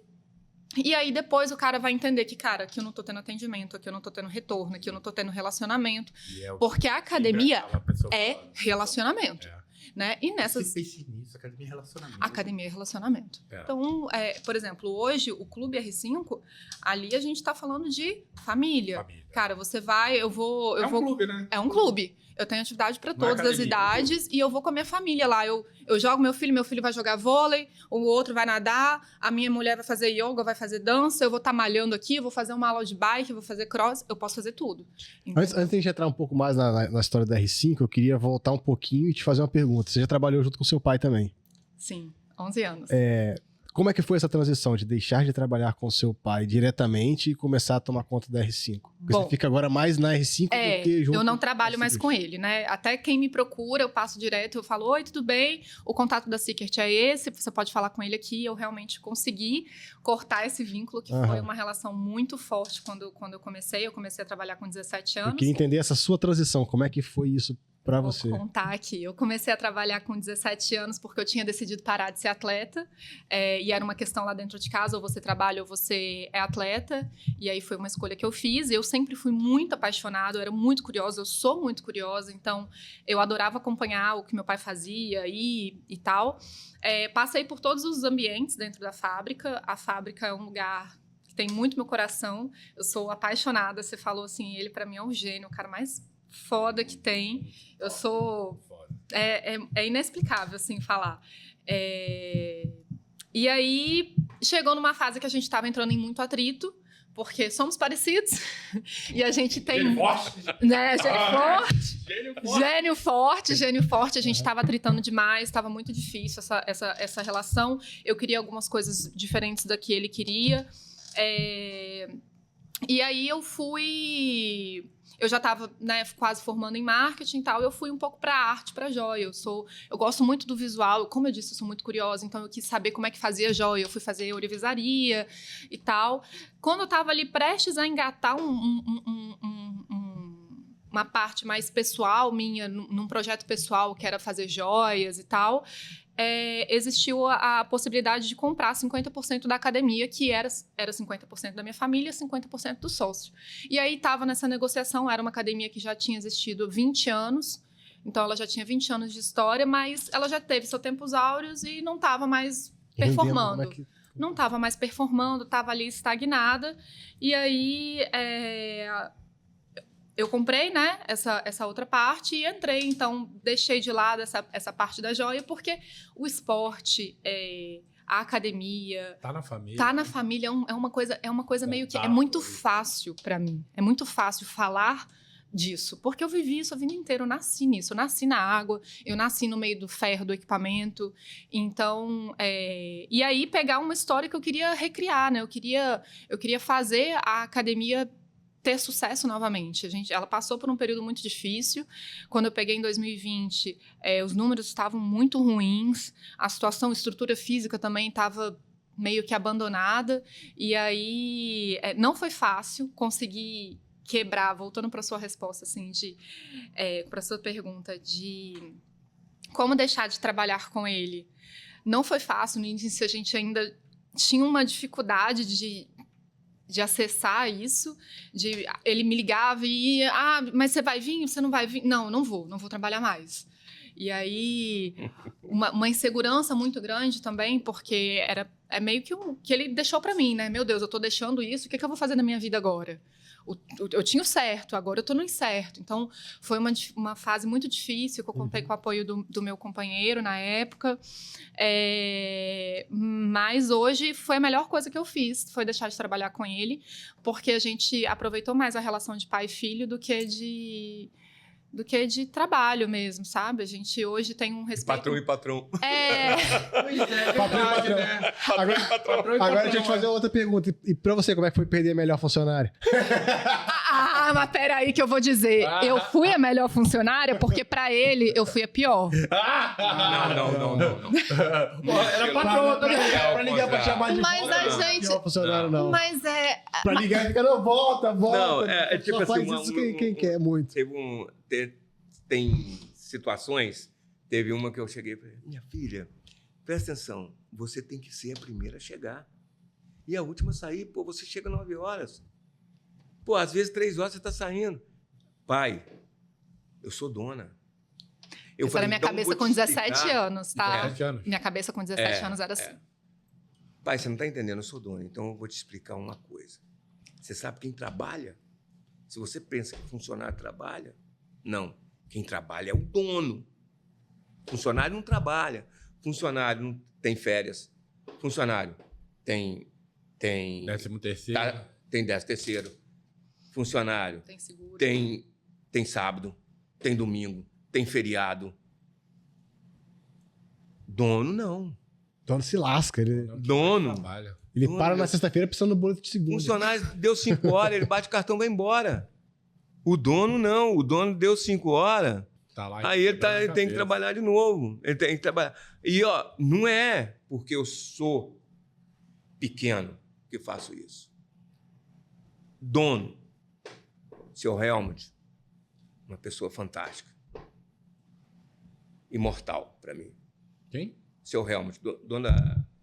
S3: e aí depois o cara vai entender que, cara, aqui eu não estou tendo atendimento, aqui eu não estou tendo retorno, aqui eu não estou tendo relacionamento, porque a academia é relacionamento. Né? E nessas...
S1: Você fez nisso, academia é relacionamento.
S3: Academia é relacionamento. Então, por exemplo, hoje, o Clube R5, ali a gente está falando de família. Cara, você vai, eu vou...
S1: clube, né?
S3: É um clube. Eu tenho atividade para todas as idades e eu vou com a minha família lá. Eu jogo meu filho vai jogar vôlei, o outro vai nadar, a minha mulher vai fazer yoga, vai fazer dança, eu vou estar malhando aqui, eu vou fazer uma aula de bike, eu vou fazer cross, eu posso fazer tudo.
S2: Antes de a gente entrar um pouco mais na história da R5, eu queria voltar um pouquinho e te fazer uma pergunta. Você já trabalhou junto com seu pai também?
S3: Sim, 11 anos.
S2: Como é que foi essa transição de deixar de trabalhar com seu pai diretamente e começar a tomar conta da R5? Porque você fica agora mais na R5 do que junto.
S3: Eu não trabalho mais com ele, né? Até quem me procura, eu passo direto, eu falo, oi, tudo bem? O contato da Secret é esse, você pode falar com ele aqui. Eu realmente consegui cortar esse vínculo, que foi uma relação muito forte quando eu comecei. Eu comecei a trabalhar com 17 anos.
S2: Eu queria entender essa sua transição, como é que foi isso para você?
S3: Vou contar aqui. Eu comecei a trabalhar com 17 anos porque eu tinha decidido parar de ser atleta. E era uma questão lá dentro de casa, ou você trabalha ou você é atleta. E aí foi uma escolha que eu fiz. Eu sempre fui muito apaixonada, eu era muito curiosa, eu sou muito curiosa. Então, eu adorava acompanhar o que meu pai fazia e tal. Passei por todos os ambientes dentro da fábrica. A fábrica é um lugar que tem muito meu coração. Eu sou apaixonada. Você falou assim, ele para mim é um gênio, o cara mais foda que tem. Eu sou... É inexplicável, assim, falar. E aí, chegou numa fase que a gente estava entrando em muito atrito, porque somos parecidos, e a gente tem...
S1: Gênio forte.
S3: Né? Gênio forte. A gente estava atritando demais, estava muito difícil essa relação. Eu queria algumas coisas diferentes da que ele queria. E aí, eu já estava, né, quase formando em marketing e tal, eu fui um pouco para arte, para joia. Eu gosto muito do visual, como eu disse, eu sou muito curiosa, então eu quis saber como é que fazia joia. Eu fui fazer ourivesaria e tal. Quando eu estava ali prestes a engatar uma parte mais pessoal minha, num projeto pessoal, que era fazer joias e tal, existiu a possibilidade de comprar 50% da academia, que era 50% da minha família, 50% do sócio. E aí estava nessa negociação, era uma academia que já tinha existido 20 anos, então ela já tinha 20 anos de história, mas ela já teve seus tempos áureos e não estava mais performando. Não estava mais performando, estava ali estagnada. E aí eu comprei, né, essa outra parte e entrei. Então, deixei de lado essa parte da joia, porque o esporte, a academia...
S1: Tá na família.
S3: Tá na família é uma coisa meio que... É muito fácil para mim. É muito fácil falar disso, porque eu vivi isso a vida inteira, eu nasci nisso, eu nasci na água, eu nasci no meio do ferro do equipamento, então, e aí pegar uma história que eu queria recriar, né, eu queria fazer a academia ter sucesso novamente. Ela passou por um período muito difícil, quando eu peguei em 2020, os números estavam muito ruins, a estrutura física também estava meio que abandonada, e aí não foi fácil conseguir quebrar, voltando para sua resposta, assim, para sua pergunta de como deixar de trabalhar com ele. Não foi fácil, no início a gente ainda tinha uma dificuldade de acessar isso, ele me ligava e mas você vai vir? Você não vai vir? Não vou trabalhar mais. E aí, uma insegurança muito grande também, porque é meio que ele deixou para mim, né? Meu Deus, eu tô deixando isso, o que eu vou fazer na minha vida agora? Eu tinha o certo, agora eu tô no incerto. Então, foi uma fase muito difícil, que eu contei com o apoio do meu companheiro na época. Mas hoje foi a melhor coisa que eu fiz, foi deixar de trabalhar com ele, porque a gente aproveitou mais a relação de pai e filho do que de trabalho mesmo, sabe? A gente hoje tem um respeito...
S4: Patrão e patrão.
S2: Patrão e patrão. Agora deixa eu te fazer outra pergunta. E pra você, como é que foi perder a melhor funcionária?
S3: Mas peraí que eu vou dizer. Eu fui a melhor funcionária porque pra ele eu fui a pior.
S4: Não.
S1: Era patrão também.
S2: Pra ligar pra chamar de
S3: Mas
S2: volta,
S3: a
S2: não é
S3: gente...
S2: pior funcionário, não.
S3: Mas
S2: Pra ligar e ficar, não, volta.
S4: Não, tipo
S2: só
S4: assim...
S2: faz isso quem quer muito.
S4: Tem situações... Teve uma que eu cheguei e falei, minha filha, presta atenção, você tem que ser a primeira a chegar. E a última a sair, você chega 9 horas. Às vezes 3 horas você está saindo. Pai, eu sou dona.
S3: Isso era minha cabeça com 17 anos, tá?
S1: 17 anos.
S3: Minha cabeça com 17 anos era assim.
S4: Pai, você não está entendendo, eu sou dona, então eu vou te explicar uma coisa. Você sabe quem trabalha? Se você pensa que funcionário trabalha, não. Quem trabalha é o dono. Funcionário não trabalha. Funcionário não tem férias. Funcionário tem
S1: 13º.
S4: Tem 13º. Funcionário
S3: Tem seguro.
S4: Tem sábado, tem domingo, tem feriado. Dono, não.
S2: Dono se lasca.
S4: Dono.
S2: Ele para na sexta-feira precisando do boleto de segunda.
S4: Funcionário deu 5 horas, ele bate o cartão e vai embora. O dono, não. O dono deu 5 horas.
S1: Tá lá,
S4: aí ele tem que trabalhar de novo. Ele tem que trabalhar. E, não é porque eu sou pequeno que faço isso. Dono, seu Helmut, uma pessoa fantástica. Imortal para mim.
S1: Quem?
S4: Seu Helmut,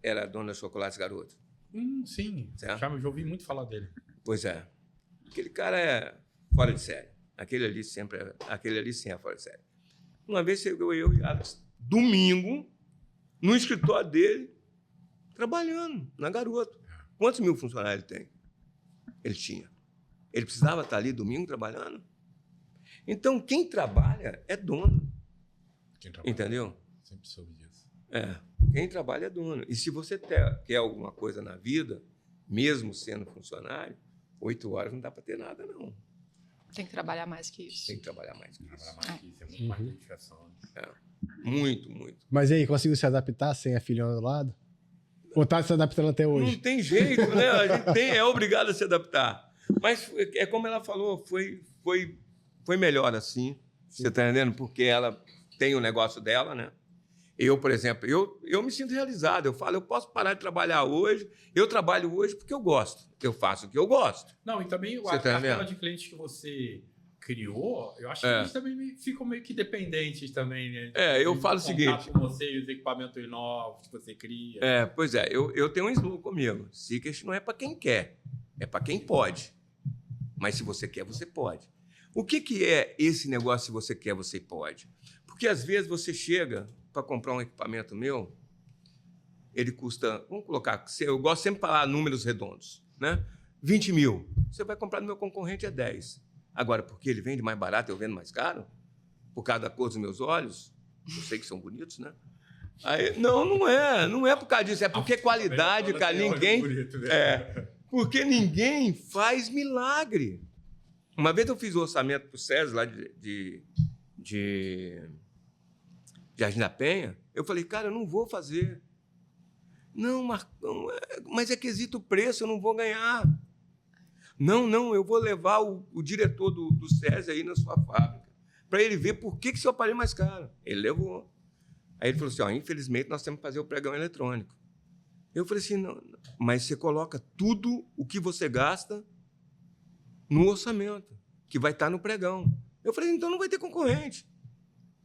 S4: era dona da Chocolates Garoto.
S1: Sim.
S4: Certo?
S1: Já ouvi muito falar dele.
S4: Pois é. Aquele cara é fora de série. Aquele ali sim é fora de série. Uma vez chegou eu e Alex, domingo, no escritório dele, trabalhando, na Garoto. Quantos mil funcionários ele tem? Ele tinha. Ele precisava estar ali domingo trabalhando? Então, quem trabalha é dono. Entendeu?
S1: Sempre soube disso.
S4: Quem trabalha é dono. E se você quer alguma coisa na vida, mesmo sendo funcionário, 8 horas não dá para ter nada, não.
S3: Tem que trabalhar mais que isso.
S4: Tem que trabalhar mais que isso.
S1: É muito mais dedicação.
S4: Muito, muito.
S2: Mas e aí, conseguiu se adaptar sem a filhona do lado? Ou tá se adaptando até hoje?
S4: Não tem jeito, né? A gente é obrigado a se adaptar. Mas é como ela falou, foi melhor assim. Você está entendendo? Porque ela tem o negócio dela, né? Eu, por exemplo, eu me sinto realizado. Eu falo, eu posso parar de trabalhar hoje. Eu trabalho hoje porque eu gosto. Eu faço o que eu gosto.
S1: Não, e também
S4: Você
S1: a
S4: tá
S1: cartela
S4: vendo?
S1: de clientes que você criou, eu acho que eles também ficam meio que dependentes também, né?
S4: Eu falo o seguinte...
S1: com você e os equipamentos novos que você cria.
S4: Pois é, eu tenho um slogan comigo. Seekers não é para quem quer, é para quem pode. Mas se você quer, você pode. O que é esse negócio, se você quer, você pode? Porque às vezes você chega para comprar um equipamento meu, ele custa, vamos colocar, eu gosto sempre de falar números redondos, né? 20 mil. Você vai comprar no meu concorrente 10. Agora, porque ele vende mais barato, eu vendo mais caro? Por causa da cor dos meus olhos? Eu sei que são bonitos, né? Aí, não é por causa disso, é porque qualidade, cara, ninguém... Porque ninguém faz milagre. Uma vez eu fiz o orçamento para o César, lá de Jardim da Penha, eu falei, cara, eu não vou fazer. Não, Marcão, mas é quesito preço, eu não vou ganhar. Não, eu vou levar o diretor do César aí na sua fábrica, para ele ver por que seu aparelho é mais caro. Ele levou. Aí ele falou assim, infelizmente nós temos que fazer o pregão eletrônico. Eu falei assim, não, mas você coloca tudo o que você gasta no orçamento, que vai estar no pregão. Eu falei, então não vai ter concorrente,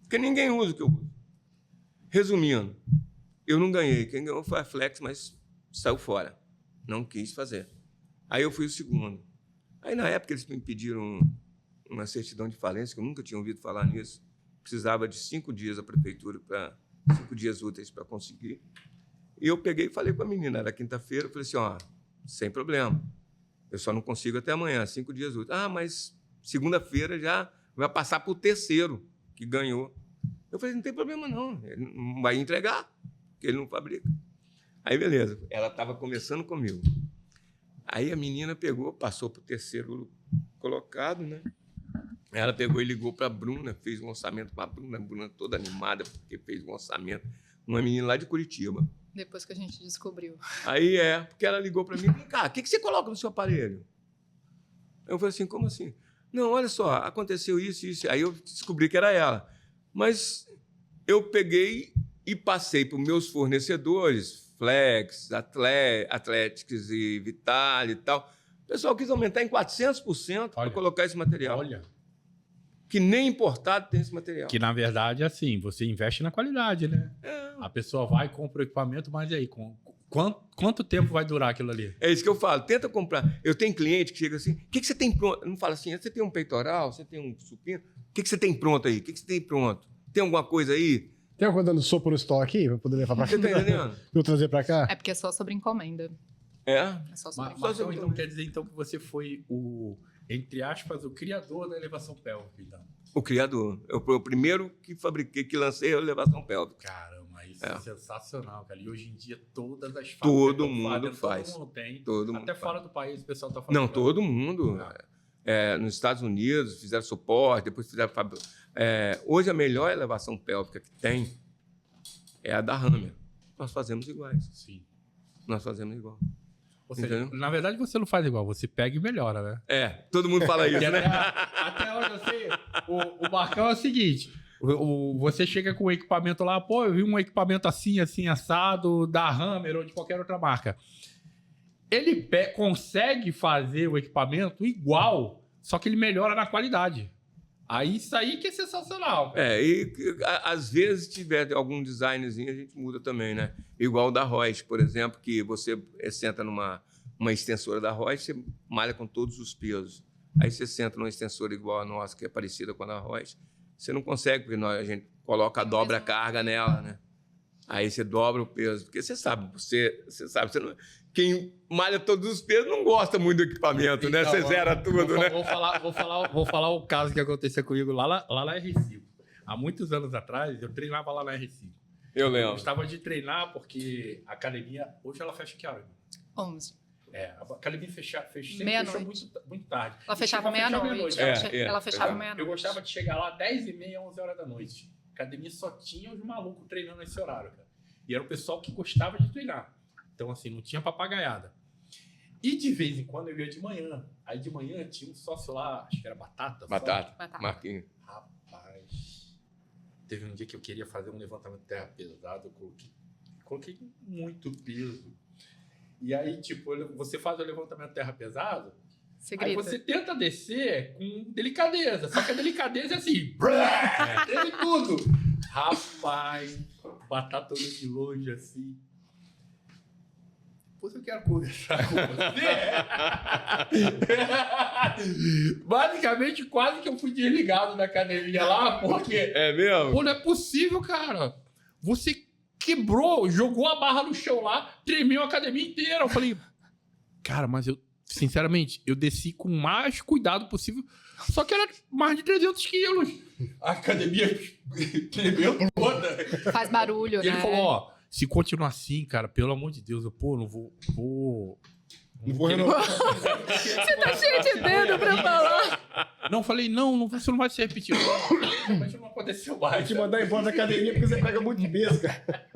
S4: porque ninguém usa o que eu uso. Resumindo, eu não ganhei. Quem ganhou foi a Flex, mas saiu fora. Não quis fazer. Aí eu fui o segundo. Aí, na época, eles me pediram uma certidão de falência, que eu nunca tinha ouvido falar nisso. Precisava de 5 dias a prefeitura, 5 dias úteis para conseguir. E eu peguei e falei com a menina, era quinta-feira, eu falei assim, sem problema. Eu só não consigo até amanhã, 5 dias úteis. Mas segunda-feira já vai passar para o terceiro que ganhou. Eu falei, não tem problema não, ele não vai entregar, porque ele não fabrica. Aí, beleza, ela estava conversando comigo. Aí a menina pegou, passou para o terceiro colocado, né? Ela pegou e ligou para a Bruna, fez um orçamento para a Bruna toda animada, porque fez um orçamento. Uma menina lá de Curitiba.
S3: Depois que a gente descobriu.
S4: Aí porque ela ligou para mim, vem cá, o que você coloca no seu aparelho? Eu falei assim, como assim? Não, olha só, aconteceu isso. Aí eu descobri que era ela. Mas eu peguei e passei para os meus fornecedores, Flex, Athletics e Vitale e tal. O pessoal quis aumentar em 400% para colocar esse material.
S1: Olha.
S4: Que nem importado tem esse material.
S1: Que, na verdade, assim, você investe na qualidade, né? A pessoa vai e compra o equipamento, mas e aí, quanto tempo vai durar aquilo ali?
S4: É isso que eu falo. Tenta comprar. Eu tenho cliente que chega assim, o que você tem pronto? Não fala assim, você tem um peitoral, você tem um supino? O que você tem pronto aí? O que você tem pronto? Tem alguma coisa aí?
S2: Tem alguma coisa dando sopa no estoque para poder levar para cá?
S4: Você tá entendendo?
S2: Eu trazer para cá?
S3: É porque é só sobre encomenda.
S4: É
S3: só sobre
S1: Mas então quer dizer então que você foi entre aspas, o criador da elevação pélvica, então.
S4: O criador. Eu fui o primeiro que fabriquei, que lancei a elevação pélvica.
S1: Caramba, isso é sensacional, cara. E hoje em dia todas as fábricas
S4: todo mundo faz.
S1: Todo mundo tem.
S4: Todo
S1: Até
S4: mundo
S1: fora
S4: faz.
S1: do país o pessoal tá fazendo.
S4: Não, todo mundo. Nos Estados Unidos fizeram suporte, depois fizeram... hoje a melhor elevação pélvica que tem é a da Hammer. Nós fazemos iguais.
S1: Sim.
S4: Nós fazemos igual.
S1: Ou seja,
S4: entendeu?
S1: na verdade você não faz igual, você pega e melhora, né?
S4: Todo mundo fala isso, né?
S1: Até onde eu sei, o Marcão é o seguinte, você chega com o equipamento lá, pô, eu vi um equipamento assim, assado, da Hammer ou de qualquer outra marca. Ele consegue fazer o equipamento igual, só que ele melhora na qualidade. Aí isso aí que é sensacional.
S4: Às vezes tiver algum designzinho, a gente muda também, né? Igual o da Royce, por exemplo, que você senta numa extensora da Royce, você malha com todos os pesos. Aí você senta numa extensora igual a nossa, que é parecida com a da Royce, você não consegue, porque a gente coloca, dobra a carga nela, né? Aí você dobra o peso, porque você sabe, quem malha todos os pesos não gosta muito do equipamento, então, né? Você zera tudo, né?
S1: Vou falar o caso que aconteceu comigo lá na R5. Há muitos anos atrás, eu treinava lá na R5.
S4: Eu lembro.
S1: Eu gostava de treinar porque a academia, hoje ela fecha que hora?
S3: 11.
S1: A academia fechou muito tarde.
S3: Ela fechava meia-noite. Ela fechava meia-noite.
S1: Eu gostava de chegar lá 10h30, 11 horas da noite. A academia só tinha os malucos treinando nesse horário, cara. E era o pessoal que gostava de treinar. Então, assim, não tinha papagaiada. E de vez em quando eu ia de manhã. Aí de manhã tinha um sócio lá, acho que era Batata.
S4: Marquinhos.
S1: Rapaz, teve um dia que eu queria fazer um levantamento de terra pesado, eu coloquei muito peso. E aí, tipo, você faz o levantamento de terra pesado,
S3: Você
S1: Aí
S3: grita.
S1: você tenta descer com delicadeza. Só que a delicadeza é assim. Treme tudo. Rapaz, batata de longe assim. Depois eu quero conversar com você. Basicamente, quase que eu fui desligado da academia lá, porque...
S4: É mesmo?
S1: Pô, não é possível, cara. Você quebrou, jogou a barra no chão lá, tremeu a academia inteira. Eu falei, cara, mas eu, sinceramente, eu desci com o mais cuidado possível, só que era mais de 300 quilos. A academia tremeu toda.
S3: Faz barulho,
S1: E ele
S3: né?
S1: falou, ó, se continuar assim, cara, pelo amor de Deus, eu, pô, não vou
S2: Não vou renovar.
S3: Você tá cheio de dedo pra falar.
S1: Não, falei, não, você não vai se repetir. Mas não aconteceu
S2: Vai
S1: mais.
S2: te mandar embora da academia porque você pega muito peso, cara.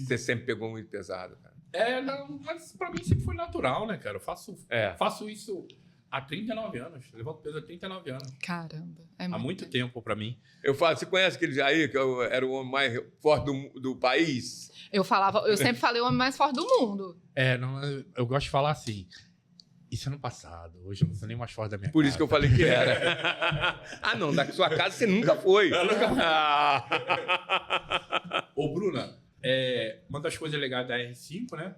S4: Você sempre pegou muito pesado, cara.
S1: Não, mas pra mim sempre foi natural, né, cara? Eu faço isso há 39 anos. Eu levanto peso há 39 anos.
S3: Caramba.
S1: Há muito tempo pra mim.
S4: Eu falo, você conhece aquele Jair, que era o homem mais forte do país?
S3: Eu sempre falei o homem mais forte do mundo.
S1: Eu gosto de falar assim. Isso é no passado. Hoje eu não sou nem mais forte da minha
S4: Por
S1: casa.
S4: isso que eu falei que era. Ah, não, da sua casa você nunca foi.
S1: Ô, Bruna, uma das coisas legais da R5, né?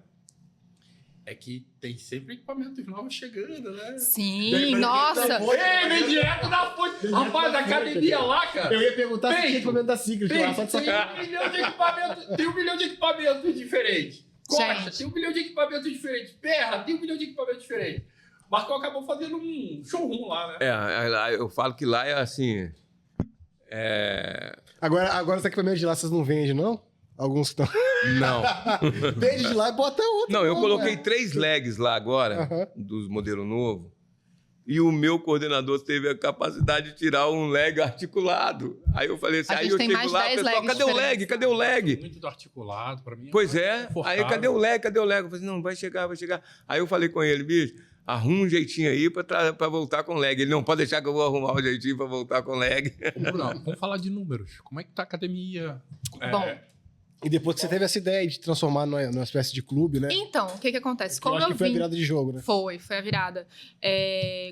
S1: É que tem sempre equipamentos novos chegando, né?
S3: Sim, nossa.
S1: Vem direto da fonte. Rapaz, da academia lá, cara.
S2: Eu ia perguntar se
S1: Peito.
S2: tinha equipamento da Secret lá, só de
S1: Tem
S2: sacanagem.
S1: 1 milhão de equipamentos. Tem 1 milhão de equipamentos diferentes. Costa,
S3: Gente.
S1: tem 1 milhão de equipamentos diferentes. Perna, tem 1 milhão de equipamentos diferentes. Marcão acabou fazendo um showroom lá, né?
S4: Eu falo que lá é assim.
S2: Agora os equipamentos de lá vocês não vendem, não? Alguns que estão.
S4: Não.
S2: Vende de lá e bota outro.
S4: Não, eu
S2: pô,
S4: coloquei
S2: velho.
S4: 3 legs lá agora,
S2: Aham.
S4: dos modelos novos. E o meu coordenador teve a capacidade de tirar um leg articulado. Aí eu falei assim,
S3: A
S4: aí
S3: gente
S4: eu
S3: tem
S4: chego
S3: mais
S4: lá,
S3: 10
S4: pessoal,
S3: legs
S4: cadê o leg?
S3: diferentes.
S4: Cadê o leg?
S1: Muito do articulado, pra mim.
S4: Pois
S1: mais
S4: é.
S1: confortável.
S4: Aí, cadê o leg? Cadê o leg? Eu falei, não, vai chegar. Aí eu falei com ele, bicho, arruma um jeitinho aí pra voltar com leg. Ele, não, pode deixar que eu vou arrumar um jeitinho pra voltar com leg.
S1: Ô, Bruno, vamos falar de números. Como é que tá a academia?
S3: Bom,
S2: E depois que você teve essa ideia de transformar numa espécie de clube, né?
S3: então, o que acontece?
S2: Eu
S3: Como
S2: acho
S3: eu
S2: que foi a
S3: vim...
S2: virada de jogo, né?
S3: Foi a virada.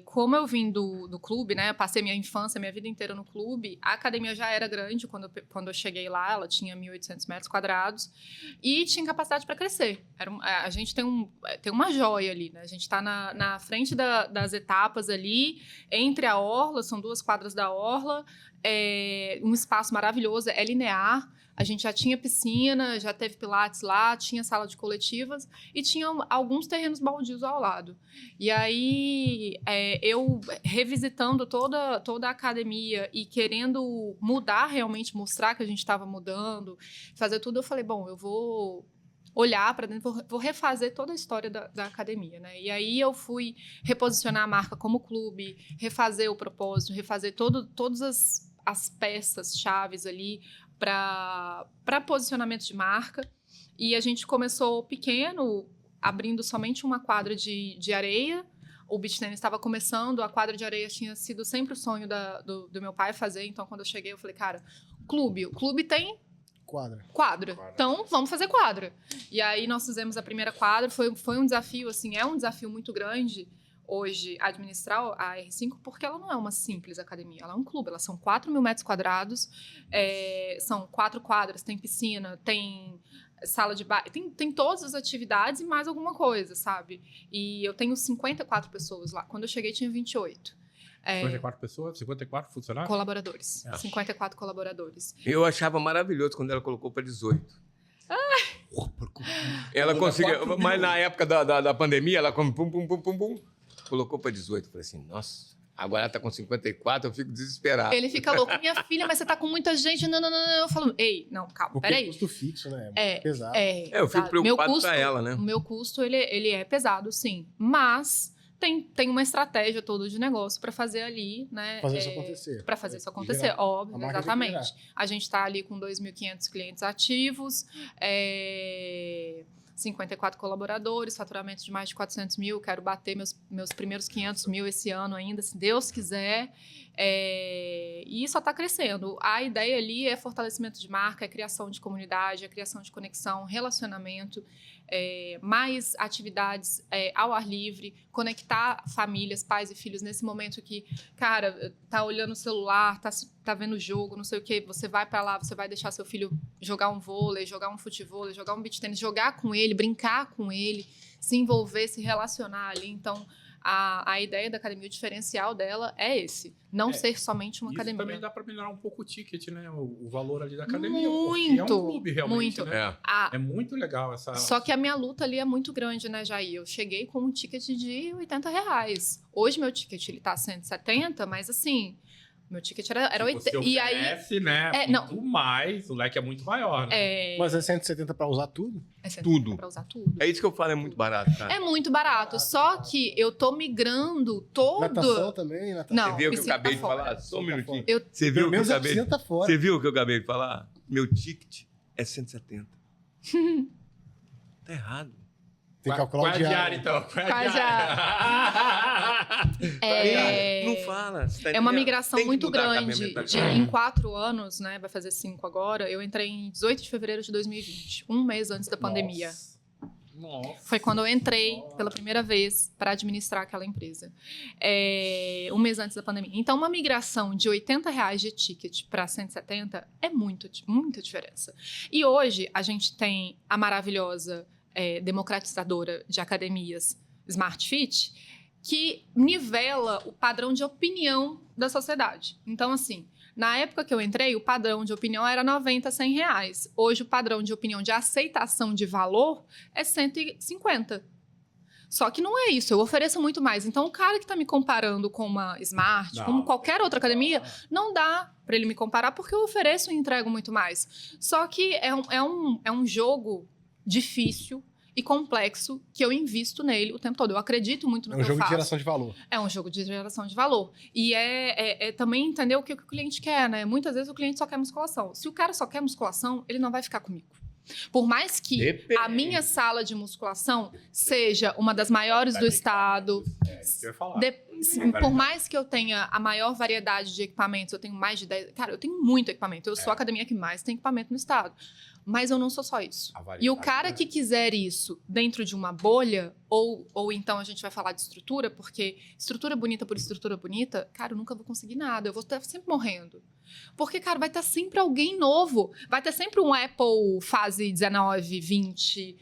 S3: Como eu vim do clube, né? Eu passei minha infância, minha vida inteira no clube. A academia já era grande quando eu cheguei lá. Ela tinha 1.800 metros quadrados e tinha capacidade para crescer. A gente tem uma joia ali, né? A gente está na frente das etapas ali, entre a orla, são 2 quadras da orla, um espaço maravilhoso, é linear. A gente já tinha piscina, já teve pilates lá, tinha sala de coletivas e tinha alguns terrenos baldios ao lado. E aí, eu revisitando toda a academia e querendo mudar realmente, mostrar que a gente estava mudando, fazer tudo, eu falei, bom, eu vou olhar para dentro, vou refazer toda a história da academia, né? E aí eu fui reposicionar a marca como clube, refazer o propósito, refazer todas as peças chaves ali para posicionamento de marca. E a gente começou pequeno, abrindo somente uma quadra de areia. O beach tennis estava começando, a quadra de areia tinha sido sempre o sonho do meu pai fazer. Então, quando eu cheguei, eu falei, cara, o clube tem quadra. Então, vamos fazer quadra. E aí, nós fizemos a primeira quadra. Foi um desafio, assim, é um desafio muito grande hoje administrar a R5, porque ela não é uma simples academia, ela é um clube, elas são 4.000 metros quadrados, são 4 quadras, tem piscina, tem sala de baile, tem todas as atividades e mais alguma coisa, sabe? E eu tenho 54 pessoas lá, quando eu cheguei tinha 28.
S1: 54 pessoas? 54 funcionários?
S3: Colaboradores, 54 colaboradores.
S4: Eu achava maravilhoso quando ela colocou para 18. Ela conseguiu, mas na época da pandemia, ela colocou para 18. Eu falei assim, nossa, agora ela tá com 54, eu fico desesperado.
S3: Ele fica louco, minha filha, mas você tá com muita gente, não. Eu falo, ei, não, calma,
S2: Porque
S3: peraí.
S2: é custo fixo, né?
S3: É
S2: Pesado.
S4: Eu fico preocupado para ela, né?
S3: O meu custo, ele é pesado, sim. Mas tem uma estratégia toda de negócio para fazer ali, né?
S2: Fazer isso acontecer.
S3: Para fazer isso acontecer,
S2: Gerar.
S3: óbvio,
S2: A marca tem que
S3: exatamente. A gente está ali com 2.500 clientes ativos, 54 colaboradores, faturamento de mais de 400 mil. Quero bater meus primeiros 500 mil esse ano ainda, se Deus quiser. E só está crescendo. A ideia ali é fortalecimento de marca, é criação de comunidade, é criação de conexão, relacionamento, mais atividades ao ar livre, conectar famílias, pais e filhos nesse momento que, cara, tá olhando o celular, tá vendo o jogo, não sei o quê, você vai para lá, você vai deixar seu filho jogar um vôlei, jogar um futevôlei, jogar um beach tennis, jogar com ele, brincar com ele, se envolver, se relacionar ali. Então, a ideia da academia, o diferencial dela é esse. Não ser somente uma
S1: isso
S3: academia.
S1: Também dá para melhorar um pouco o ticket, né? O valor ali da academia.
S3: Muito,
S1: porque é um clube, realmente,
S3: muito.
S1: né? É muito legal essa...
S3: Só que a minha luta ali é muito grande, né, Jair? Eu cheguei com um ticket de R$80. Hoje meu ticket ele tá 170, mas assim... Meu ticket era 80.
S1: E aí, né? Muito mais, o leque é muito maior, né?
S2: Mas é 170 para usar tudo?
S3: É 170
S4: Tudo.
S3: para usar tudo.
S4: É isso que eu falo, é muito barato, cara.
S3: É muito barato, só que eu tô migrando todo...
S2: Natação também? Natação.
S3: Não,
S4: Você viu o que eu
S3: piscina
S4: acabei
S3: tá
S4: de
S3: fora.
S4: falar? Só um
S2: Tá
S4: minutinho.
S2: fora.
S4: Você viu o que eu
S2: Menos a
S4: acabei...
S2: piscina tá fora.
S4: Você viu o que eu acabei de falar? Meu ticket é 170. Tá errado.
S2: Tem que calcular
S1: Qual
S2: o
S1: é a
S2: diário.
S1: diária, então? Qual é a
S3: Qual é a
S1: diária?
S4: Não fala. Você tá
S3: É uma
S4: entendendo?
S3: migração
S4: Tem que
S3: muito
S4: mudar a
S3: grande.
S4: mentalidade.
S3: Em 4 anos, né? Vai fazer 5 agora. Eu entrei em 18 de fevereiro de 2020, um mês antes da pandemia.
S1: Nossa.
S3: Foi quando eu entrei pela primeira vez para administrar aquela empresa. Um mês antes da pandemia. Então, uma migração de R$80 de ticket para 170 é muita diferença. E hoje, a gente tem a maravilhosa democratizadora de academias Smart Fit, que nivela o padrão de opinião da sociedade. Então, assim, na época que eu entrei, o padrão de opinião era R$90, R$100. Hoje, o padrão de opinião de aceitação de valor é 150. Só que não é isso, eu ofereço muito mais. Então, o cara que está me comparando com uma Smart, como qualquer outra academia, não dá para ele me comparar porque eu ofereço e entrego muito mais. Só que é um jogo difícil e complexo que eu invisto nele o tempo todo. Eu acredito muito no que eu faço.
S2: É um jogo de geração de valor.
S3: É um jogo de geração de valor. E também entender o que o cliente quer, né? Muitas vezes o cliente só quer musculação. Se o cara só quer musculação, ele não vai ficar comigo. Por mais que a minha sala de musculação seja uma das maiores do estado,
S1: Isso que eu ia falar.
S3: por mais que eu tenha a maior variedade de equipamentos, eu tenho mais de 10... Cara, eu tenho muito equipamento. Eu sou a academia que mais tem equipamento no estado. Mas eu não sou só isso. E o cara que quiser isso dentro de uma bolha, ou então a gente vai falar de estrutura, porque estrutura bonita por estrutura bonita, cara, eu nunca vou conseguir nada. Eu vou estar sempre morrendo. Porque, cara, vai estar sempre alguém novo. Vai ter sempre um Apple fase 19, 20...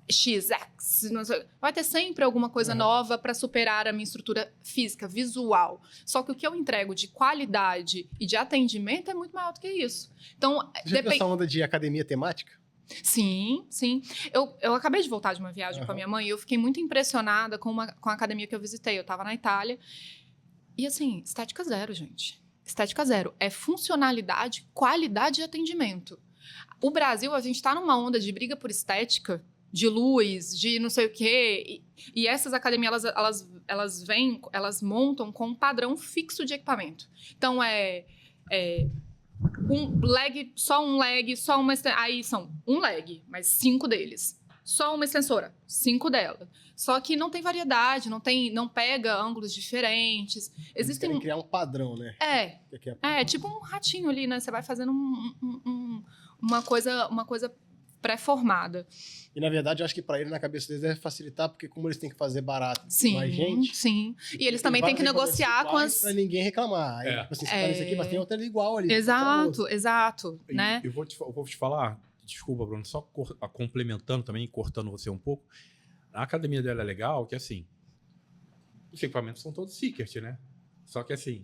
S3: XX, não sei, vai ter sempre alguma coisa nova para superar a minha estrutura física, visual. Só que o que eu entrego de qualidade e de atendimento é muito maior do que isso. Então,
S2: Já viu essa onda de academia temática?
S3: Sim, sim. Eu acabei de voltar de uma viagem com a minha mãe e eu fiquei muito impressionada com a academia que eu visitei. Eu estava na Itália e, assim, estética zero, gente. Estética zero. É funcionalidade, qualidade e atendimento. O Brasil, a gente está numa onda de briga por estética, de luz, de não sei o quê. E essas academias, elas montam com um padrão fixo de equipamento. Então, um leg, só uma... Aí são um leg, mas 5 deles. Só uma extensora, 5 dela. Só que não tem variedade, não pega ângulos diferentes. Existem...
S2: Querem criar um padrão, né?
S3: Tipo um ratinho ali, né? Você vai fazendo uma coisa pré-formada.
S2: E, na verdade, eu acho que para ele, na cabeça deles, deve facilitar, porque como eles têm que fazer barato
S3: sim,
S2: mais gente...
S3: Sim, e eles também têm que negociar com as...
S2: Para ninguém reclamar. Aí, tipo assim, você faz isso aqui, mas tem outra igual ali.
S3: Exato, né?
S1: Eu vou te falar, desculpa, Bruno, só complementando também, cortando você um pouco. A academia dela é legal, que assim, os equipamentos são todos Secret, né? Só que assim,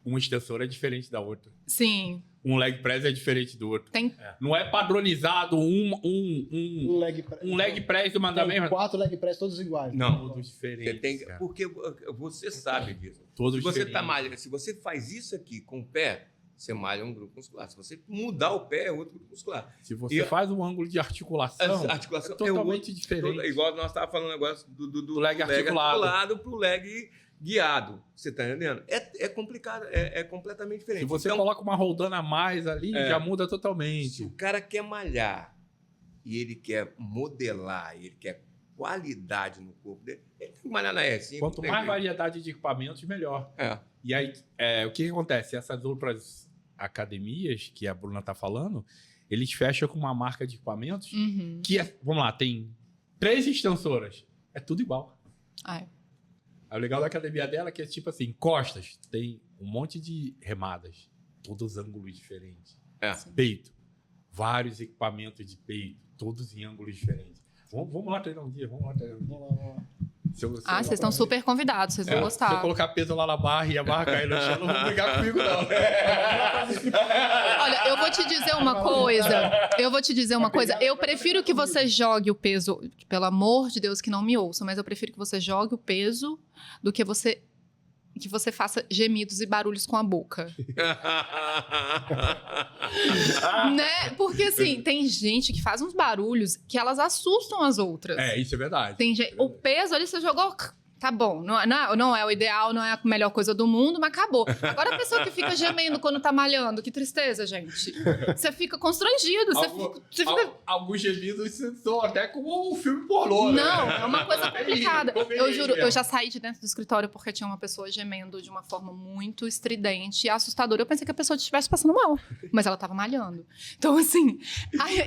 S1: uma extensora é diferente da outra.
S3: Sim.
S1: Um leg press é diferente do outro. Não é padronizado um leg press uma da mesma.
S2: 4 leg press todos iguais.
S4: Não.
S1: Todos diferentes.
S4: Porque você sabe disso.
S1: Todos
S4: se você faz isso aqui com o pé, você malha um grupo muscular. Se você mudar o pé, é outro grupo muscular.
S1: Se você faz um ângulo de articulação,
S4: a articulação
S1: é totalmente diferente.
S4: Igual nós estávamos falando agora do
S1: leg articulado
S4: para o leg guiado. Você está entendendo? É complicado, é completamente diferente.
S1: Se você coloca uma roldana a mais ali, já muda totalmente.
S4: Se o cara quer malhar e ele quer modelar, ele quer qualidade no corpo dele, ele tem que malhar na R5.
S1: Quanto mais variedade de equipamentos, melhor. E aí, o que acontece? Essas outras academias que a Bruna tá falando, eles fecham com uma marca de equipamentos que, vamos lá, tem 3 extensoras. É tudo igual.
S3: Ah, é.
S1: O legal da academia dela é que é tipo assim, costas, tem um monte de remadas, todos ângulos diferentes. Peito, vários equipamentos de peito, todos em ângulos diferentes. Vamos lá treinar um dia, vamos lá.
S3: Vocês estão super convidados, vocês vão gostar.
S1: Se eu colocar peso lá na barra e a barra cair no chão, não vão brigar comigo, não.
S3: Olha, eu vou te dizer uma coisa. Eu prefiro que você jogue o peso, pelo amor de Deus que não me ouça, mas eu prefiro que você jogue o peso do que você faça gemidos e barulhos com a boca. Né? Porque, assim, tem gente que faz uns barulhos que elas assustam as outras.
S1: Isso é verdade.
S3: O peso ali você jogou... Tá bom, não é o ideal, não é a melhor coisa do mundo, mas acabou. Agora a pessoa que fica gemendo quando tá malhando, que tristeza, gente. Você fica constrangido.
S1: Alguns gemidos são até como um filme pornô, né?
S3: Não, é uma coisa complicada. Eu juro, eu já saí de dentro do escritório porque tinha uma pessoa gemendo de uma forma muito estridente e assustadora. Eu pensei que a pessoa estivesse passando mal, mas ela tava malhando. Então, assim,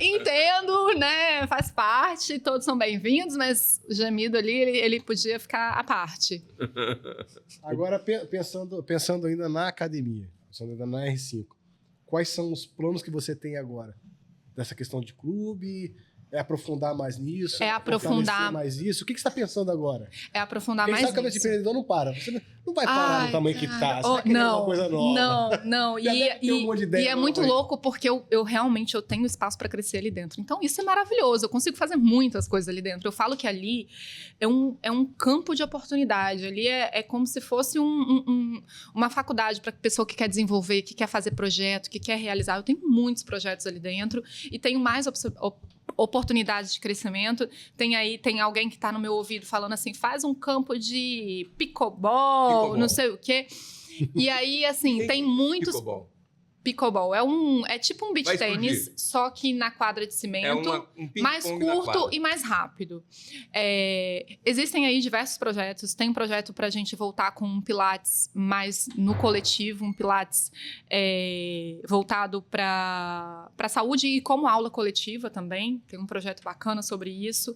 S3: entendo, né? Faz parte, todos são bem-vindos, mas o gemido ali, ele podia ficar parte.
S2: Agora, pensando ainda na academia, pensando ainda na R5, quais são os planos que você tem agora? Dessa questão de clube, aprofundar mais nisso?
S3: Aprofundar
S2: mais isso? O que você está pensando agora?
S3: Aprofundar
S2: mais
S3: nisso.
S2: Porque cabeça de empreendedor não para. Você não vai parar no tamanho que tá. Você vai querer uma coisa nova.
S3: Não. E é muito louco porque eu realmente tenho espaço para crescer ali dentro. Então, isso é maravilhoso. Eu consigo fazer muitas coisas ali dentro. Eu falo que ali é um campo de oportunidade. Ali é como se fosse uma faculdade para pessoa que quer desenvolver, que quer fazer projeto, que quer realizar. Eu tenho muitos projetos ali dentro e tenho mais oportunidades de crescimento. Tem alguém que está no meu ouvido falando assim, faz um campo de pickleball, não sei o quê. E aí, assim, tem muitos... Pickleball. É tipo um beach tênis, só que na quadra de cimento, mais curto e mais rápido. Existem aí diversos projetos. Tem um projeto para a gente voltar com um pilates mais no coletivo, um pilates voltado para a saúde e como aula coletiva também. Tem um projeto bacana sobre isso.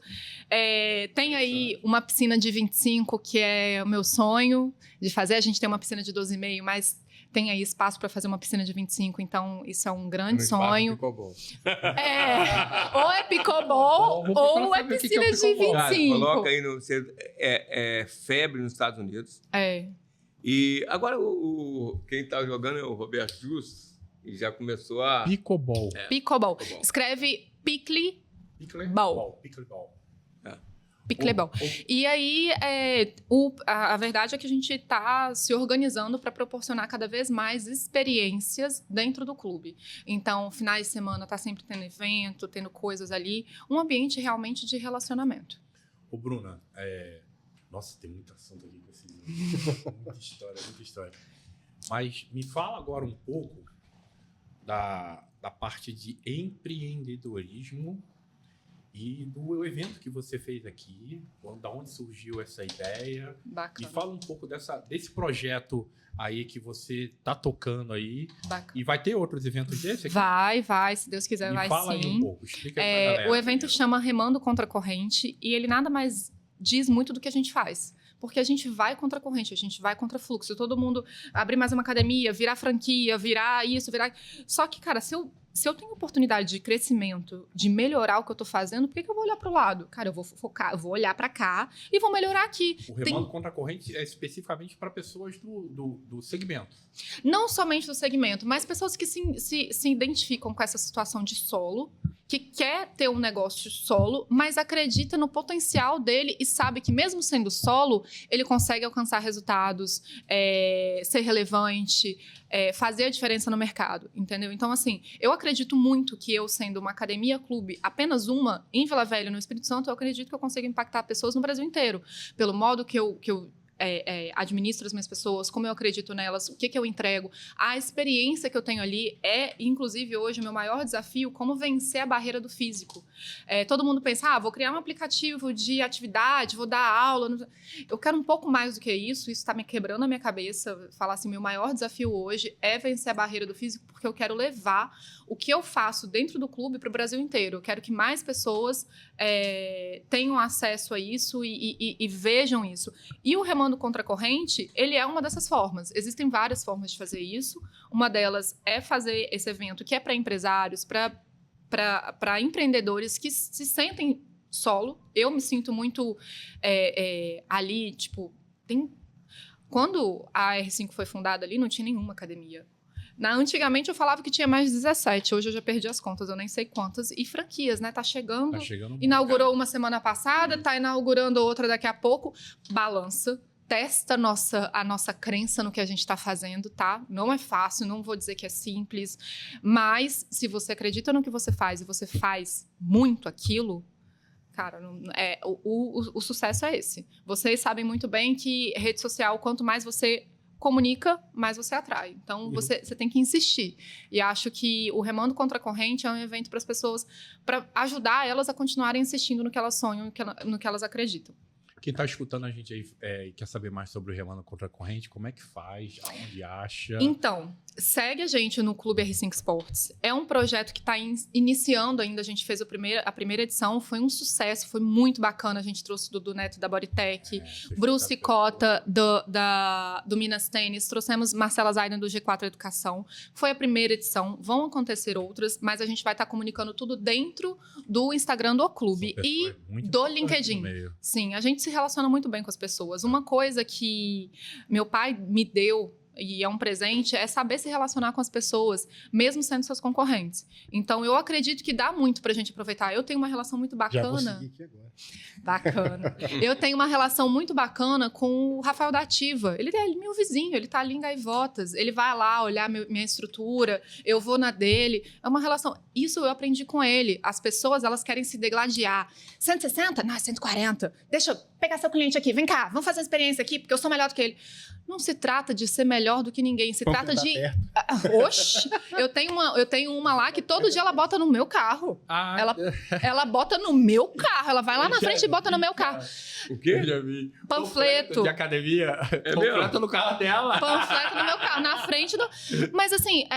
S3: Tem aí uma piscina de 25, que é o meu sonho de fazer. A gente tem uma piscina de 12,5, mas... tem aí espaço para fazer uma piscina de 25, então isso é um grande sonho.
S4: Pickleball.
S3: Ou é pickleball ou é piscina de 25.
S4: Cara, coloca aí febre nos Estados Unidos. E agora quem tá jogando é o Roberto Justus e já começou a...
S1: Pickleball.
S3: Pickleball. Escreve Pickleball. Pickleball. E aí, a verdade é que a gente está se organizando para proporcionar cada vez mais experiências dentro do clube. Então, finais de semana está sempre tendo evento, tendo coisas ali. Um ambiente realmente de relacionamento.
S1: Ô, Bruna, nossa, tem muito assunto aqui com esse muita história. Mas me fala agora um pouco da parte de empreendedorismo e do evento que você fez aqui, da onde surgiu essa ideia.
S3: Bacana.
S1: E fala um pouco desse projeto aí que você tá tocando aí.
S3: Bacana.
S1: E vai ter outros eventos desse aqui?
S3: Vai, se Deus quiser, vai sim.
S1: Fala aí um pouco, explica aí pra galera.
S3: O evento chama Remando Contra a Corrente e ele nada mais diz muito do que a gente faz. Porque a gente vai contra a corrente, a gente vai contra fluxo. Todo mundo abrir mais uma academia, virar franquia, virar isso, virar... Só que, cara, se eu tenho oportunidade de crescimento, de melhorar o que eu tô fazendo, por que eu vou olhar pro lado? Cara, eu vou focar, eu vou olhar pra cá e vou melhorar aqui.
S1: O Remando Contra a Corrente é especificamente para pessoas do segmento.
S3: Não somente do segmento, mas pessoas que se identificam com essa situação de solo, que quer ter um negócio solo, mas acredita no potencial dele e sabe que mesmo sendo solo, ele consegue alcançar resultados, ser relevante, fazer a diferença no mercado, entendeu? Então, assim, eu acredito muito que eu, sendo uma academia-clube, apenas uma, em Vila Velha, no Espírito Santo, eu acredito que eu consigo impactar pessoas no Brasil inteiro. Pelo modo que eu administro as minhas pessoas, como eu acredito nelas, o que eu entrego. A experiência que eu tenho ali é, inclusive, hoje, o meu maior desafio, como vencer a barreira do físico. Todo mundo pensa, vou criar um aplicativo de atividade, vou dar aula. Eu quero um pouco mais do que isso está me quebrando a minha cabeça. Falar assim, meu maior desafio hoje é vencer a barreira do físico, porque eu quero levar o que eu faço dentro do clube para o Brasil inteiro. Eu quero que mais pessoas tenham acesso a isso e vejam isso. E o Remando Contra a Corrente, ele é uma dessas formas. Existem várias formas de fazer isso. Uma delas é fazer esse evento que é para empresários, para empreendedores que se sentem solo. Eu me sinto muito ali, tipo... Quando a R5 foi fundada ali, não tinha nenhuma academia. Antigamente eu falava que tinha mais de 17, hoje eu já perdi as contas, eu nem sei quantas. E franquias, né? Tá chegando inaugurou uma semana passada, tá inaugurando outra daqui a pouco. Balança, testa a nossa crença no que a gente tá fazendo, tá? Não é fácil, não vou dizer que é simples, mas se você acredita no que você faz e você faz muito aquilo, cara, o sucesso é esse. Vocês sabem muito bem que rede social, quanto mais você comunica, mais você atrai. Então, você tem que insistir. E acho que o Remando Contra a Corrente é um evento para as pessoas, para ajudar elas a continuarem insistindo no que elas sonham, no que elas acreditam.
S1: Quem está escutando a gente aí e quer saber mais sobre o Remando Contra a Corrente, como é que faz? Aonde acha?
S3: Então, segue a gente no Clube R5 Sports. É um projeto que está iniciando ainda. A gente fez a primeira edição, foi um sucesso, foi muito bacana. A gente trouxe o Dudu Neto da Bodytech, Bruce Cota do Minas Tênis, trouxemos Marcela Zaiden do G4 Educação. Foi a primeira edição, vão acontecer outras, mas a gente vai estar comunicando tudo dentro do Instagram do clube e do LinkedIn. Sim, a gente se relaciona muito bem com as pessoas. Uma coisa que meu pai me deu, e é um presente, é saber se relacionar com as pessoas, mesmo sendo seus concorrentes. Então, eu acredito que dá muito pra gente aproveitar. Eu tenho uma relação muito bacana.
S2: Já vou seguir aqui agora.
S3: Bacana. Eu tenho uma relação muito bacana com o Rafael da Ativa. Ele é meu vizinho, ele tá ali em Gaivotas. Ele vai lá olhar minha estrutura, eu vou na dele. É uma relação... Isso eu aprendi com ele. As pessoas, elas querem se degladiar. 160? Não, 140. Deixa eu pegar seu cliente aqui. Vem cá, vamos fazer a experiência aqui, porque eu sou melhor do que ele. Não se trata de ser melhor do que ninguém. Se trata de... Oxe! Eu tenho uma lá que todo dia ela bota no meu carro. Ela bota no meu carro. Ela vai lá na frente e bota no meu carro.
S4: O quê?
S1: Já vi.
S3: Panfleto.
S1: De academia. Panfleto no carro dela.
S3: Panfleto no meu carro. Na frente do... Mas assim...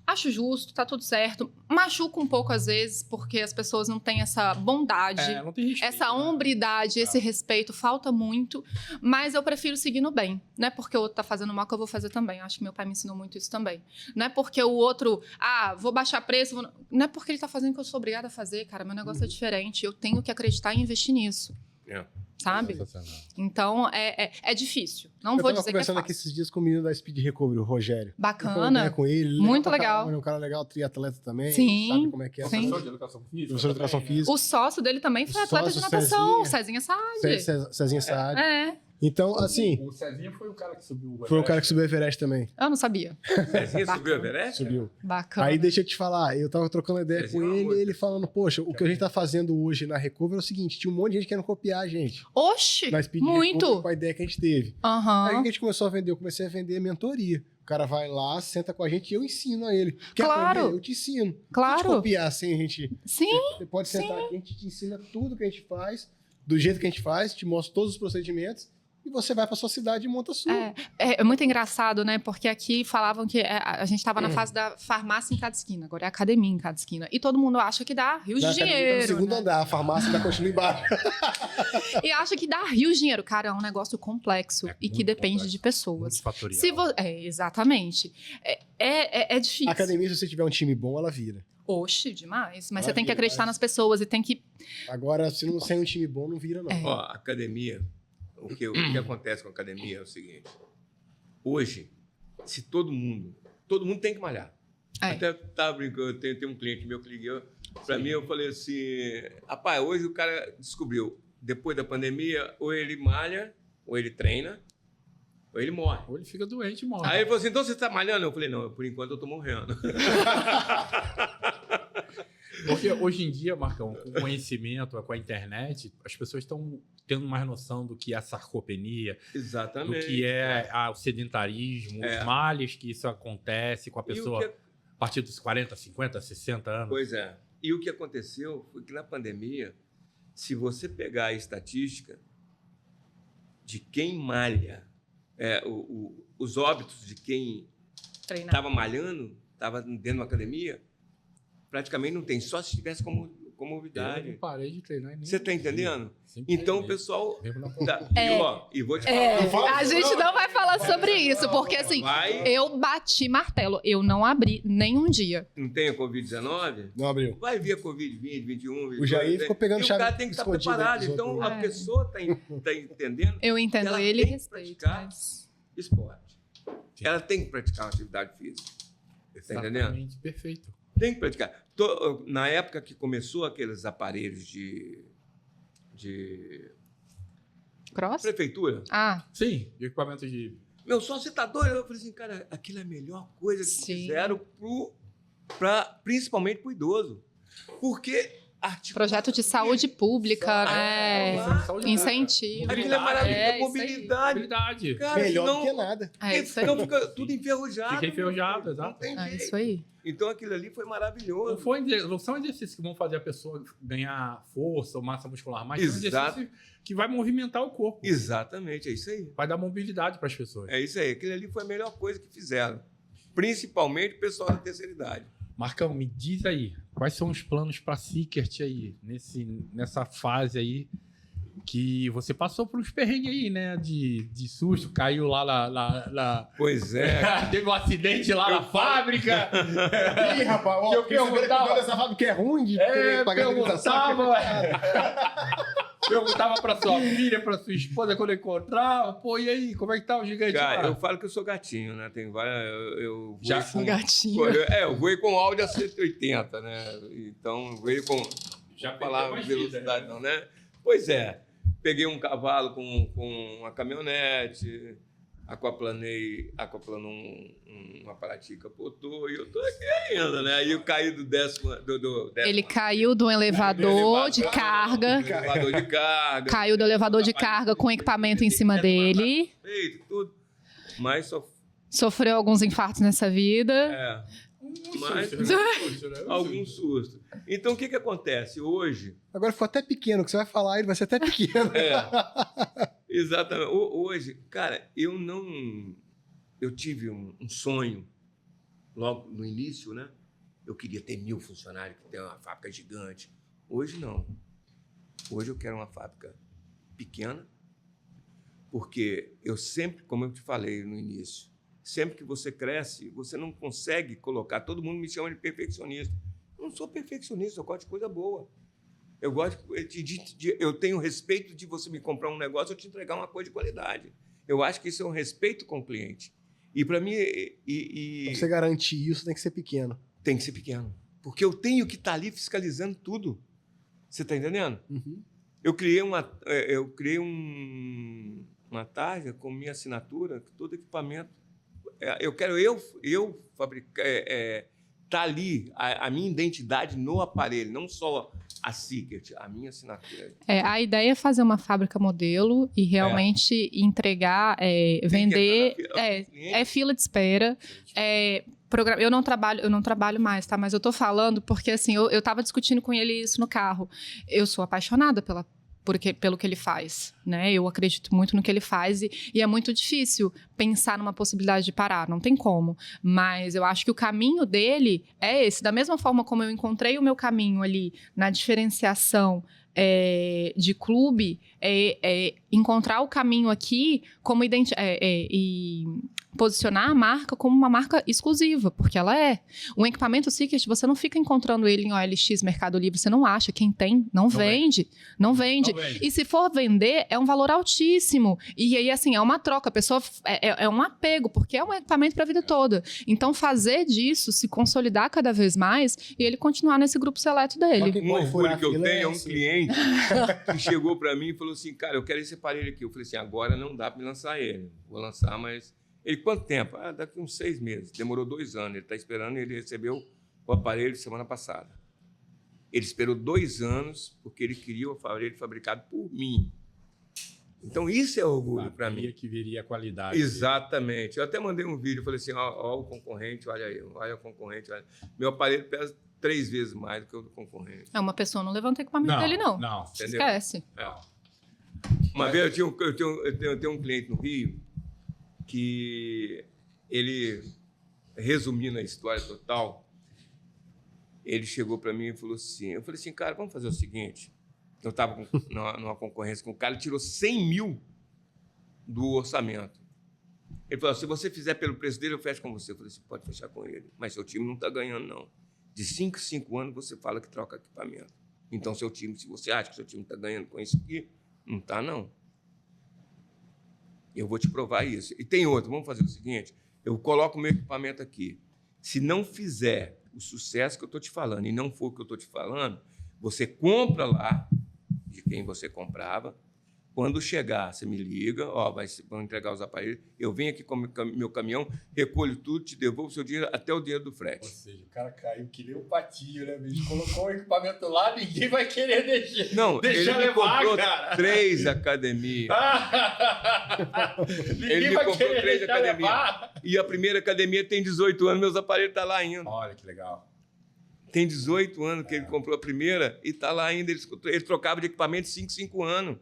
S3: Acho justo, tá tudo certo. Machuca um pouco às vezes, porque as pessoas não têm essa bondade,
S1: não tem respeito,
S3: essa hombridade, esse respeito, falta muito. Mas eu prefiro seguir no bem. Não é porque o outro tá fazendo mal que eu vou fazer também. Acho que meu pai me ensinou muito isso também. Não é porque o outro, vou baixar preço. Não é porque ele tá fazendo que eu sou obrigada a fazer, cara. Meu negócio é diferente. Eu tenho que acreditar e investir nisso. Sabe? Então, é difícil. Não vou dizer que é fácil. Eu tava conversando aqui
S2: esses dias com o menino da Speed Recovery, o Rogério.
S3: Bacana.
S2: Com ele.
S3: Muito legal.
S2: É um cara legal, triatleta também.
S3: Sim.
S2: Sabe como é que é.
S3: Sim.
S2: Professor de educação física.
S3: O sócio dele também foi atleta de natação. Cezinha Saad.
S2: Cezinha Saad. Então, assim...
S1: O Cezinha foi o cara que subiu o Everest.
S2: Foi o cara que subiu o Everest também.
S3: Eu não sabia.
S4: Cezinha subiu o Everest?
S2: Subiu.
S3: Bacana.
S2: Aí deixa eu te falar, eu tava trocando ideia
S4: Cezinha
S2: com ele e ele falando, poxa, o que a gente tá fazendo hoje na Recover é o seguinte, tinha um monte de gente querendo copiar a gente.
S3: Oxi!
S2: Na Speed
S3: muito!
S2: Recover, com a ideia que a gente teve. Aí o que a gente começou a vender? Eu comecei a vender mentoria. O cara vai lá, senta com a gente e eu ensino a ele. Quer aprender? Eu te ensino.
S3: Claro.
S2: Se copiar assim, a gente...
S3: Sim.
S2: Você pode sentar aqui, a gente te ensina tudo que a gente faz, do jeito que a gente faz, te mostra todos os procedimentos. E você vai para sua cidade e monta a sua.
S3: É muito engraçado, né? Porque aqui falavam que a gente estava na fase da farmácia em cada esquina. Agora é academia em cada esquina. E todo mundo acha que dá rios de dinheiro.
S2: No segundo andar, a farmácia ainda continua embaixo.
S3: E acha que dá rios de dinheiro. Cara, é um negócio complexo e que depende de pessoas. Exatamente. É difícil.
S2: A academia, se você tiver um time bom, ela vira.
S3: Oxe, demais. Mas você tem que acreditar nas pessoas e tem que...
S2: Agora, se não sem um time bom, não vira, não.
S4: Ó, academia... O que acontece com a academia é o seguinte. Hoje, se todo mundo tem que malhar. Até tava brincando, tem um cliente meu que ligou para mim, eu falei assim, rapaz, hoje o cara descobriu, depois da pandemia, ou ele malha, ou ele treina, ou ele morre.
S1: Ou ele fica doente e morre.
S4: Aí ele falou assim, então você tá malhando? Eu falei, não, por enquanto eu tô morrendo.
S1: Porque hoje em dia, Marcão, com o conhecimento, com a internet, as pessoas estão tendo mais noção do que é a sarcopenia,
S4: Exatamente.
S1: do que é o sedentarismo, os males que isso acontece com a pessoa a partir dos 40, 50, 60 anos.
S4: Pois é. E o que aconteceu foi que na pandemia, se você pegar a estatística de quem malha, os óbitos de quem estava malhando, estava dentro de uma academia, praticamente não tem, só se tivesse comorbidade.
S1: Eu não parei de treinar.
S4: Você está entendendo?
S1: Sempre
S4: Então o
S1: treinei.
S4: pessoal...
S1: Tá.
S4: E vou te falar...
S3: A gente não vai falar sobre isso, porque assim, eu bati martelo, eu não abri nenhum dia.
S4: Não tem a Covid-19?
S2: Não abriu.
S4: Vai vir a Covid-20, 21, 22...
S2: O Jair ficou pegando
S4: e
S2: chave
S4: o cara tem que estar
S2: escondida
S4: preparado.
S2: dos
S4: Então
S2: outros.
S4: a pessoa está entendendo
S3: Eu entendo
S4: ela
S3: ele e
S4: tem que
S3: respeito.
S4: praticar
S3: Mas...
S4: esporte.
S1: Sim.
S4: Ela tem que praticar uma atividade física. Está entendendo?
S1: Exatamente, perfeito.
S4: Tem que praticar. Na época que começou aqueles aparelhos de
S3: Cross?
S4: prefeitura,
S3: Ah,
S1: Sim, equipamento de...
S4: meu sócio está doido. Eu falei assim, cara, aquilo é a melhor coisa que
S3: Sim.
S4: fizeram principalmente para o idoso. Porque
S3: projeto de saúde pública, né?
S1: Saúde,
S3: Incentivo.
S4: aquilo é maravilhoso.
S3: É, isso aí.
S4: Mobilidade.
S1: habilidade.
S4: Cara,
S2: Melhor
S4: senão,
S2: do que nada.
S3: É isso aí.
S4: senão fica tudo enferrujado.
S1: Fica enferrujado,
S4: Não
S1: exato.
S4: tem
S3: É
S4: jeito.
S3: isso aí.
S4: Então aquilo ali foi
S1: Não,
S4: maravilhoso.
S1: não são exercícios que vão fazer a pessoa ganhar força ou massa muscular, mas são
S4: Exato.
S1: exercícios que vai movimentar o corpo.
S4: Exatamente, é isso aí.
S1: Vai dar mobilidade para as pessoas.
S4: É isso aí. Aquilo ali foi a melhor coisa que fizeram. Principalmente o pessoal da terceira idade.
S1: Marcão, me diz aí, quais são os planos para Sickert aí, nessa fase aí, que você passou por uns perrengues aí, né? De susto, caiu lá na...
S4: Pois é.
S1: Teve um acidente lá na fábrica.
S2: Ih, rapaz, ó,
S1: Eu perguntava-
S2: essa fábrica que é ruim de pagar indenização.
S1: Perguntava pra sua filha, pra sua esposa quando encontrava. Pô, e aí, como é que tá o gigante
S4: Cara,
S1: lá?
S4: eu falo que eu sou gatinho, né? Tem várias. Eu
S1: Já
S4: voei com,
S3: Gatinho.
S4: eu voei com Audi a 180, né? Então, eu voei com.
S1: Já
S4: Não falar
S1: perdeu mais vida,
S4: velocidade, não, né? Pois é. Peguei um cavalo com uma caminhonete, aquaplanou uma Paraty, capotou, e eu tô aqui ainda, né? Aí eu caí do décimo.
S3: Ele caiu do elevador de carga.
S4: Elevador de carga.
S3: Caiu do elevador de carga com equipamento em cima dele.
S4: Feito, tudo. Mas só.
S3: Sofreu alguns infartos nessa vida.
S4: É, mas
S1: Susto, né?
S4: algum susto. Então, o que acontece? Hoje.
S2: Agora ficou até pequeno, o que você vai falar, ele vai ser até pequeno.
S4: Exatamente. Hoje, cara, eu tive um sonho logo no início, né? Eu queria ter 1000 funcionários, ter uma fábrica gigante. Hoje, não. Hoje eu quero uma fábrica pequena, porque eu sempre, como eu te falei no início, sempre que você cresce, você não consegue colocar... Todo mundo me chama de perfeccionista. Eu não sou perfeccionista, eu gosto de coisa boa. Eu gosto eu tenho respeito de você me comprar um negócio, eu te entregar uma coisa de qualidade. Eu acho que isso é um respeito com o cliente. E para mim...
S2: Pra você garantir isso, tem que ser pequeno.
S4: Tem que ser pequeno. Porque eu tenho que estar ali fiscalizando tudo. Você está entendendo?
S2: Uhum.
S4: Eu criei uma tarja com minha assinatura, todo equipamento. Eu quero fabricar, tá ali a minha identidade no aparelho, não só a Sickert, a minha assinatura.
S3: A ideia é fazer uma fábrica modelo e realmente entregar, vender. É fila de espera. Eu não trabalho mais, tá? Mas eu tô falando porque, assim, eu tava discutindo com ele isso no carro. Eu sou apaixonada pelo que ele faz, né? Eu acredito muito no que ele faz e é muito difícil pensar numa possibilidade de parar, não tem como. Mas eu acho que o caminho dele é esse. Da mesma forma como eu encontrei o meu caminho ali na diferenciação de clube, encontrar o caminho aqui como e posicionar a marca como uma marca exclusiva, porque ela é. Um equipamento Sickert, você não fica encontrando ele em OLX, Mercado Livre, você não acha. Quem tem, não vende. Não vende. E se for vender, é um valor altíssimo. E aí, assim, é uma troca. A pessoa é um apego, porque é um equipamento para a vida toda. Então, fazer disso, se consolidar cada vez mais e ele continuar nesse grupo seleto dele.
S4: Um orgulho que eu tenho é um cliente que chegou para mim e falou assim, cara, eu quero esse aparelho aqui. Eu falei assim, agora não dá para me lançar ele. Vou lançar, mas... Ele, quanto tempo? Daqui uns 6 meses. Demorou 2 anos. Ele está esperando e ele recebeu o aparelho semana passada. Ele esperou 2 anos porque ele queria o aparelho fabricado por mim. Então, isso é orgulho para mim.
S1: Que viria a qualidade.
S4: Exatamente. Eu até mandei um vídeo, falei assim, ó o concorrente, olha aí, olha o concorrente. Olha. Meu aparelho pesa 3 vezes mais do que o do concorrente.
S3: Uma pessoa não levanta o equipamento dele, não.
S1: Não.
S4: Entendeu?
S3: Esquece.
S4: Uma vez eu tenho um cliente no Rio que ele, resumindo a história total, ele chegou para mim e falou assim, eu falei assim, cara, vamos fazer o seguinte, eu estava numa concorrência com o cara, ele tirou 100 mil do orçamento. Ele falou, se você fizer pelo preço dele, eu fecho com você. Eu falei assim, pode fechar com ele, mas seu time não está ganhando, não. De 5 em 5 anos, você fala que troca equipamento. Então, seu time, se você acha que seu time está ganhando com isso aqui, não está, não. Eu vou te provar isso. E tem outro, vamos fazer o seguinte, eu coloco o meu equipamento aqui. Se não fizer o sucesso que eu estou te falando e não for o que eu estou te falando, você compra lá de quem você comprava. Quando chegar, você me liga, vão entregar os aparelhos, eu venho aqui com o meu caminhão, recolho tudo, te devolvo o seu dinheiro até o dinheiro do frete.
S1: Ou seja, o cara caiu que nem um patinho, né, bicho? Colocou o equipamento lá, ninguém vai querer deixar.
S4: Não, ele me comprou
S1: cara.
S4: 3 academias. Ele me comprou 3 academias. E a primeira academia tem 18 anos, meus aparelhos estão lá ainda.
S1: Olha que legal.
S4: Tem 18 anos que ele comprou a primeira e está lá ainda. Ele trocava de equipamento 5 anos.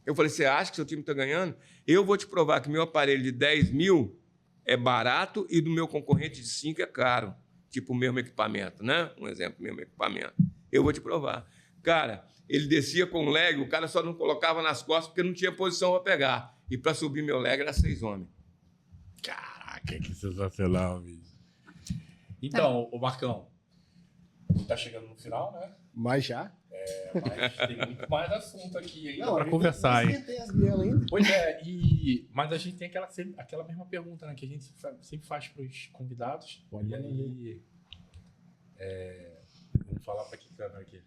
S4: Eu falei, você acha que seu time está ganhando? Eu vou te provar que meu aparelho de 10 mil é barato e do meu concorrente de 5 é caro. Tipo o mesmo equipamento, né? Um exemplo, mesmo equipamento. Eu vou te provar. Cara, ele descia com leg, o cara só não colocava nas costas porque não tinha posição para pegar. E para subir meu leg era 6 homens.
S1: Caraca, que sensacional, bicho. Então, o Marcão, tá chegando no final, né?
S2: Mas já?
S1: Mas tem muito mais assunto aqui ainda
S2: Não,
S1: para conversar, hein?
S2: Tem as bielas ainda.
S1: Pois é, mas a gente tem aquela mesma pergunta, né? Que a gente sempre faz para os convidados.
S2: Pode
S1: e aí, vamos falar para que câmera aqui?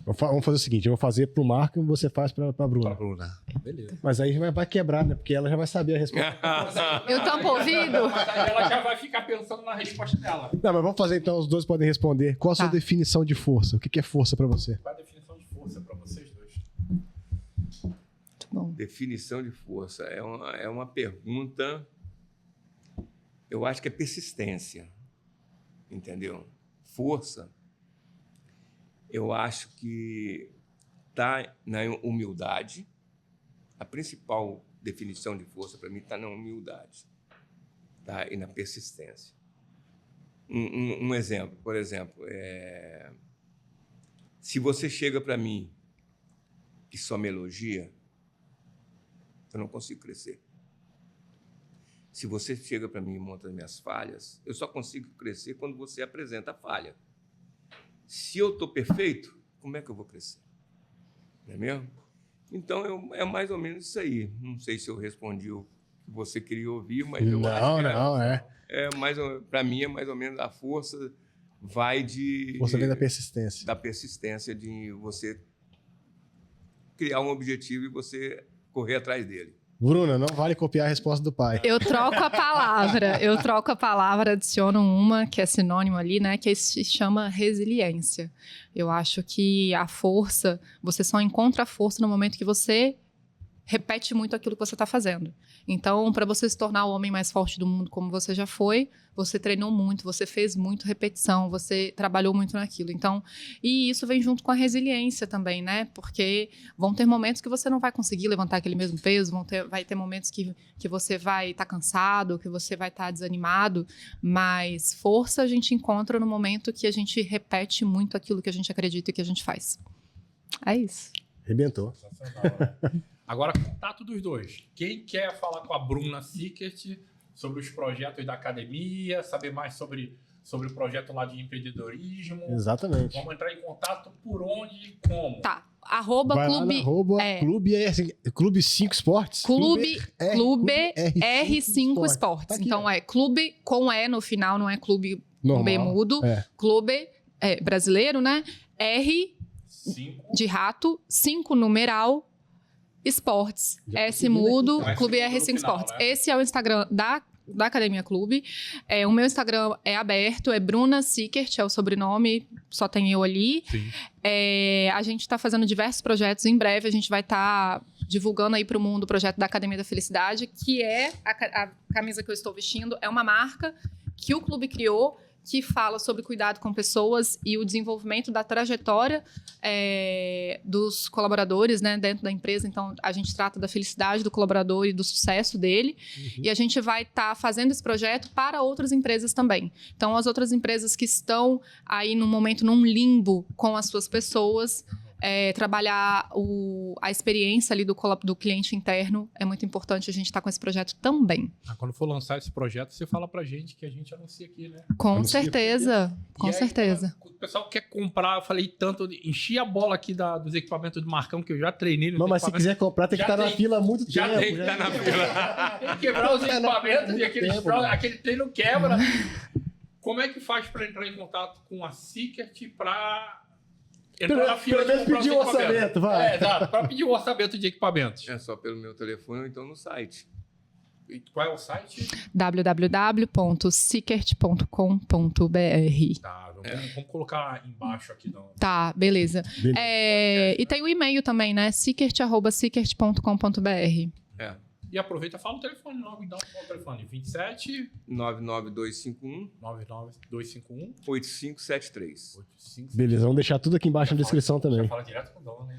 S2: Vamos fazer o seguinte, eu vou fazer pro Marco e você faz pra Bruna.
S1: Para Bruna. Beleza.
S2: Mas aí vai quebrar, né? Porque ela já vai saber a resposta.
S3: Eu tampo o ouvido.
S1: Mas aí ela já vai ficar pensando na resposta dela.
S2: Não, mas vamos fazer então, os dois podem responder. Qual a sua
S3: Tá.
S2: definição de força? O que é força pra você?
S1: Qual a definição de força para vocês dois?
S3: Muito bom.
S4: Definição de força é uma pergunta, eu acho que é persistência, entendeu? Força, eu acho que está na humildade. A principal definição de força para mim está na humildade, tá? E na persistência. Um exemplo, por exemplo, se você chega para mim e só me elogia, eu não consigo crescer. Se você chega para mim e monta as minhas falhas, eu só consigo crescer quando você apresenta a falha. Se eu estou perfeito, como é que eu vou crescer? Não é mesmo? Então, é mais ou menos isso aí. Não sei se eu respondi o que você queria ouvir, mas eu acho que para mim é mais ou menos a força vai de...
S2: Força vem da persistência.
S4: Da persistência de você criar um objetivo e você correr atrás dele.
S2: Bruna, não vale copiar a resposta do pai.
S3: Eu troco a palavra, adiciono uma que é sinônimo ali, né? Que se chama resiliência. Eu acho que a força, você só encontra a força no momento que você repete muito aquilo que você está fazendo. Então, para você se tornar o homem mais forte do mundo como você já foi, você treinou muito, você fez muito repetição, você trabalhou muito naquilo. Então, e isso vem junto com a resiliência também, né? Porque vão ter momentos que você não vai conseguir levantar aquele mesmo peso, vai ter momentos que você vai estar cansado, que você vai estar desanimado, mas força a gente encontra no momento que a gente repete muito aquilo que a gente acredita e que a gente faz. É isso.
S2: Arrebentou.
S1: Sensacional, né? Agora, contato dos dois. Quem quer falar com a Bruna Sickert sobre os projetos da academia, saber mais sobre o projeto lá de empreendedorismo?
S2: Exatamente.
S1: Vamos entrar em contato por onde e como?
S3: Tá.
S2: Vai
S3: Clube...
S2: lá na Clube 5 Esportes.
S3: Clube R5
S2: Esportes.
S3: Esportes.
S2: Tá aqui,
S3: Então,
S2: ó.
S3: é clube com E no final, não é clube
S2: Normal.
S3: B mudo.
S2: É.
S3: Clube brasileiro, né? R
S1: 5.
S3: de rato, 5 numeral, esportes.
S2: Já
S3: S
S2: consegui
S3: mudo,
S1: aqui.
S3: Clube
S1: S mudo no
S3: R5
S1: final,
S3: Esportes.
S1: né?
S3: Esse é o Instagram da da Academia Clube. O meu Instagram é aberto, é Bruna Sickert, é o sobrenome, só tem eu ali.
S1: Sim.
S3: A gente está fazendo diversos projetos. Em breve a gente vai estar divulgando aí para o mundo o projeto da Academia da Felicidade, que é a camisa que eu estou vestindo, é uma marca que o clube criou, que fala sobre cuidado com pessoas e o desenvolvimento da trajetória dos colaboradores, né, dentro da empresa. Então, a gente trata da felicidade do colaborador e do sucesso dele. Uhum. E a gente vai estar fazendo esse projeto para outras empresas também. Então, as outras empresas que estão aí, no momento, num limbo com as suas pessoas... trabalhar a experiência ali do cliente interno é muito importante. A gente está com esse projeto também.
S1: Quando for lançar esse projeto, você fala pra gente que a gente anuncia aqui, né?
S3: Com certeza, com certeza.
S1: O pessoal quer comprar, eu falei tanto, enchi a bola aqui dos equipamentos do Marcão, que eu já treinei.
S2: Não, mas se quiser comprar, tem que estar na fila há muito tempo.
S1: Já tem que estar na fila. Tem que quebrar os equipamentos e aquele treino quebra. Como é que faz pra entrar em contato com a Sickert pra... entrar na fila
S2: de pedir um orçamento, vai.
S1: Exato, para pedir um orçamento de equipamentos.
S4: É só pelo meu telefone ou então no site.
S1: E qual é o site?
S3: www.sickert.com.br.
S1: Tá, vamos colocar embaixo aqui. Não.
S3: Tá, beleza. E tem o e-mail também, né? sickert@sickert.com.br.
S1: E aproveita, fala o telefone logo, então. Qual o telefone? 27...
S4: 99251...
S1: 99251...
S4: 8573.
S2: Beleza, vamos deixar tudo aqui embaixo na descrição também.
S1: Já fala direto com o dono, né?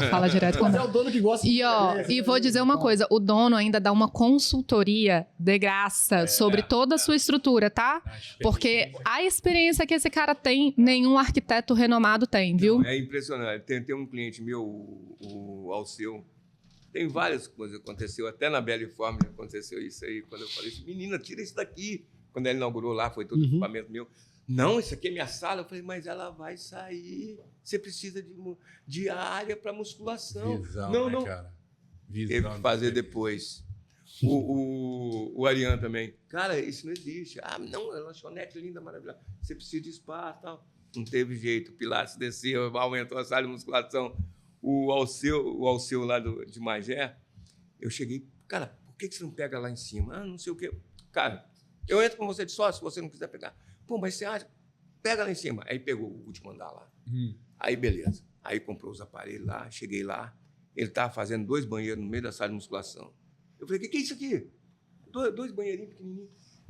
S3: Fala direto com o dono.
S2: Mas é o dono que gosta de...
S3: E vou dizer uma coisa, o dono ainda dá uma consultoria de graça sobre toda a sua estrutura, tá? Porque a experiência que esse cara tem, nenhum arquiteto renomado tem, viu?
S4: É impressionante. Tem um cliente meu, o Alceu. Tem várias coisas que aconteceu, até na Beliform aconteceu isso aí, quando eu falei assim, menina, tira isso daqui. Quando ela inaugurou lá, foi todo equipamento meu. Não, isso aqui é minha sala. Eu falei, mas ela vai sair. Você precisa de área para musculação.
S1: Visão,
S4: não.
S1: Cara?
S4: Teve que fazer depois. O Ariane também. Cara, isso não existe. Não, é lanchonete linda, maravilhosa. Você precisa de espaço e tal. Não teve jeito. O Pilates desceu, aumentou a sala de musculação. O Alceu lá de Magé, eu cheguei, cara, por que você não pega lá em cima? Não sei o quê. Cara, eu entro com você de sócio, se você não quiser pegar. Pô, mas você acha? Pega lá em cima. Aí pegou o último andar lá. Aí, beleza. Aí comprou os aparelhos lá, cheguei lá. Ele estava fazendo 2 banheiros no meio da sala de musculação. Eu falei, o que é isso aqui? 2 banheirinhos pequenininhos.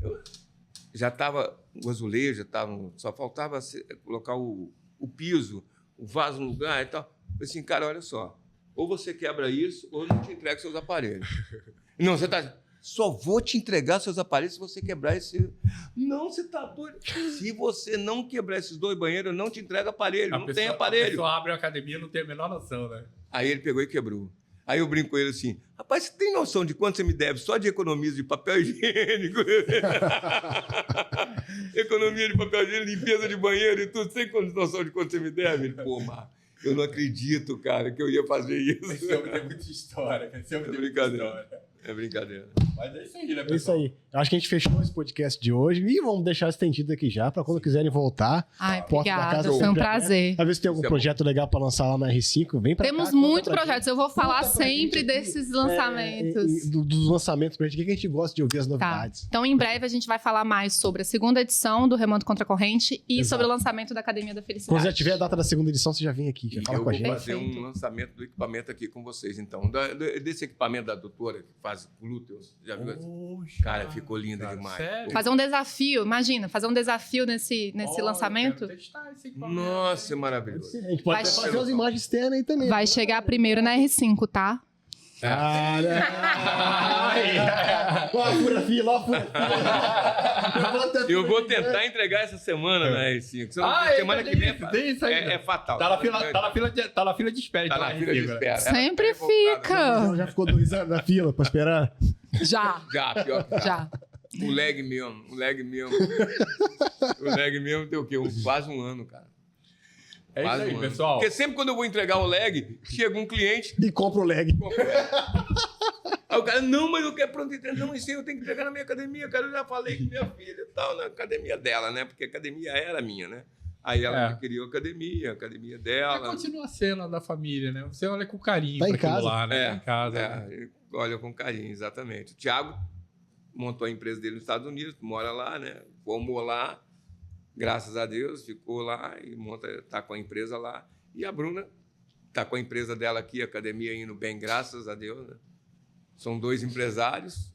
S4: Já estava o azulejo, só faltava colocar o piso, o vaso no lugar e tal. Eu falei assim, cara, olha só, ou você quebra isso, ou eu não te entrego seus aparelhos. Não, você tá... Só vou te entregar seus aparelhos se você quebrar esse... Não, você tá doido. Se você não quebrar esses 2 banheiros, eu não te entrego aparelho, não tem aparelho. A
S1: pessoa abre a academia e não tem a menor noção, né?
S4: Aí ele pegou e quebrou. Aí eu brinco com ele assim, rapaz, você tem noção de quanto você me deve só de economia de papel higiênico? Economia de papel higiênico, limpeza de banheiro e tudo, sem noção de quanto você me deve? Ele, pô, Marco, eu não acredito, cara, que eu ia fazer isso.
S1: Esse homem tem muita história.
S4: É brincadeira.
S1: Mas é isso aí, né, pessoal?
S2: É isso aí. Eu acho que a gente fechou esse podcast de hoje e vamos deixar estendido aqui já, para quando quiserem voltar.
S3: Ai, obrigada, foi um prazer.
S2: Às vezes tem algum projeto legal para lançar lá na R5, vem para cá.
S3: Temos muitos projetos, eu vou falar sempre desses lançamentos.
S2: Dos lançamentos pra gente, que a gente gosta de ouvir as novidades.
S3: Tá. Então, em breve, a gente vai falar mais sobre a 2ª edição do Remonta Contra a Corrente e sobre o lançamento da Academia da Felicidade.
S2: Quando já tiver a data da 2ª edição, você já vem aqui, já fala com a gente.
S4: Eu vou fazer um lançamento do equipamento aqui com vocês, então. Desse equipamento da doutora, que faz glúteos, já viu?
S1: Poxa,
S4: cara, ficou lindo demais.
S1: Sério?
S3: Fazer um desafio, imagina, fazer um desafio nesse lançamento.
S1: Quero testar esse equipamento.
S4: Nossa, é maravilhoso.
S2: A gente pode até fazer as imagens externas aí também.
S3: Vai chegar primeiro na R5, tá?
S2: Ó, fura fila.
S4: Eu vou tentar entregar essa semana na R5. Semana que vem é fatal.
S1: Tá na fila de espera.
S4: Tá na fila de espera.
S3: Sempre fica.
S2: Já ficou 2 anos na fila pra esperar?
S3: Já,
S4: pior que
S3: já.
S4: O lag mesmo. O lag mesmo tem o quê? Quase um ano, cara.
S1: É isso aí, pessoal.
S4: Porque sempre quando eu vou entregar o lag, chega um cliente...
S2: E compra o lag.
S4: Aí o cara, não, mas eu quero pronto entregar. Não, isso aí eu tenho que entregar na minha academia, cara. Eu já falei com minha filha e tal, na academia dela, né? Porque a academia era minha, né? Aí ela criou a academia dela.
S1: Mas continua a cena da família, né? Você olha com carinho
S2: tá em
S1: pra aquilo
S2: casa.
S1: lá, né? Tá em casa.
S4: Olha com carinho, exatamente. O Thiago montou a empresa dele nos Estados Unidos, mora lá, né? Formou lá, graças a Deus, ficou lá e tá com a empresa lá. E a Bruna tá com a empresa dela aqui, a academia indo bem, graças a Deus, né? São 2 empresários.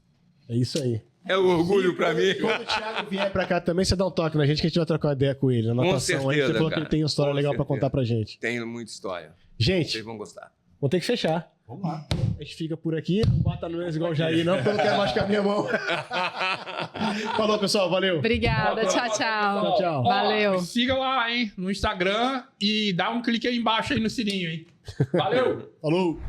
S2: É isso aí.
S4: É um orgulho para mim.
S2: Quando o Thiago vier pra cá também, você dá um toque na gente que a gente vai trocar uma ideia com ele. Na natação aí, você falou que ele tem uma história legal pra contar pra gente.
S4: Tem muita história.
S2: Gente,
S4: Vocês vão gostar.
S2: vou ter que fechar.
S1: Vamos lá.
S2: A gente fica por aqui. Não bata no ex igual o Jair, não, porque eu não quero machucar minha mão. Falou, pessoal. Valeu.
S3: Obrigada. Tchau, tchau.
S2: Tchau, tchau.
S3: Valeu.
S1: Me siga lá, hein, no Instagram e dá um clique aí embaixo aí no sininho, hein. Valeu!
S2: Falou.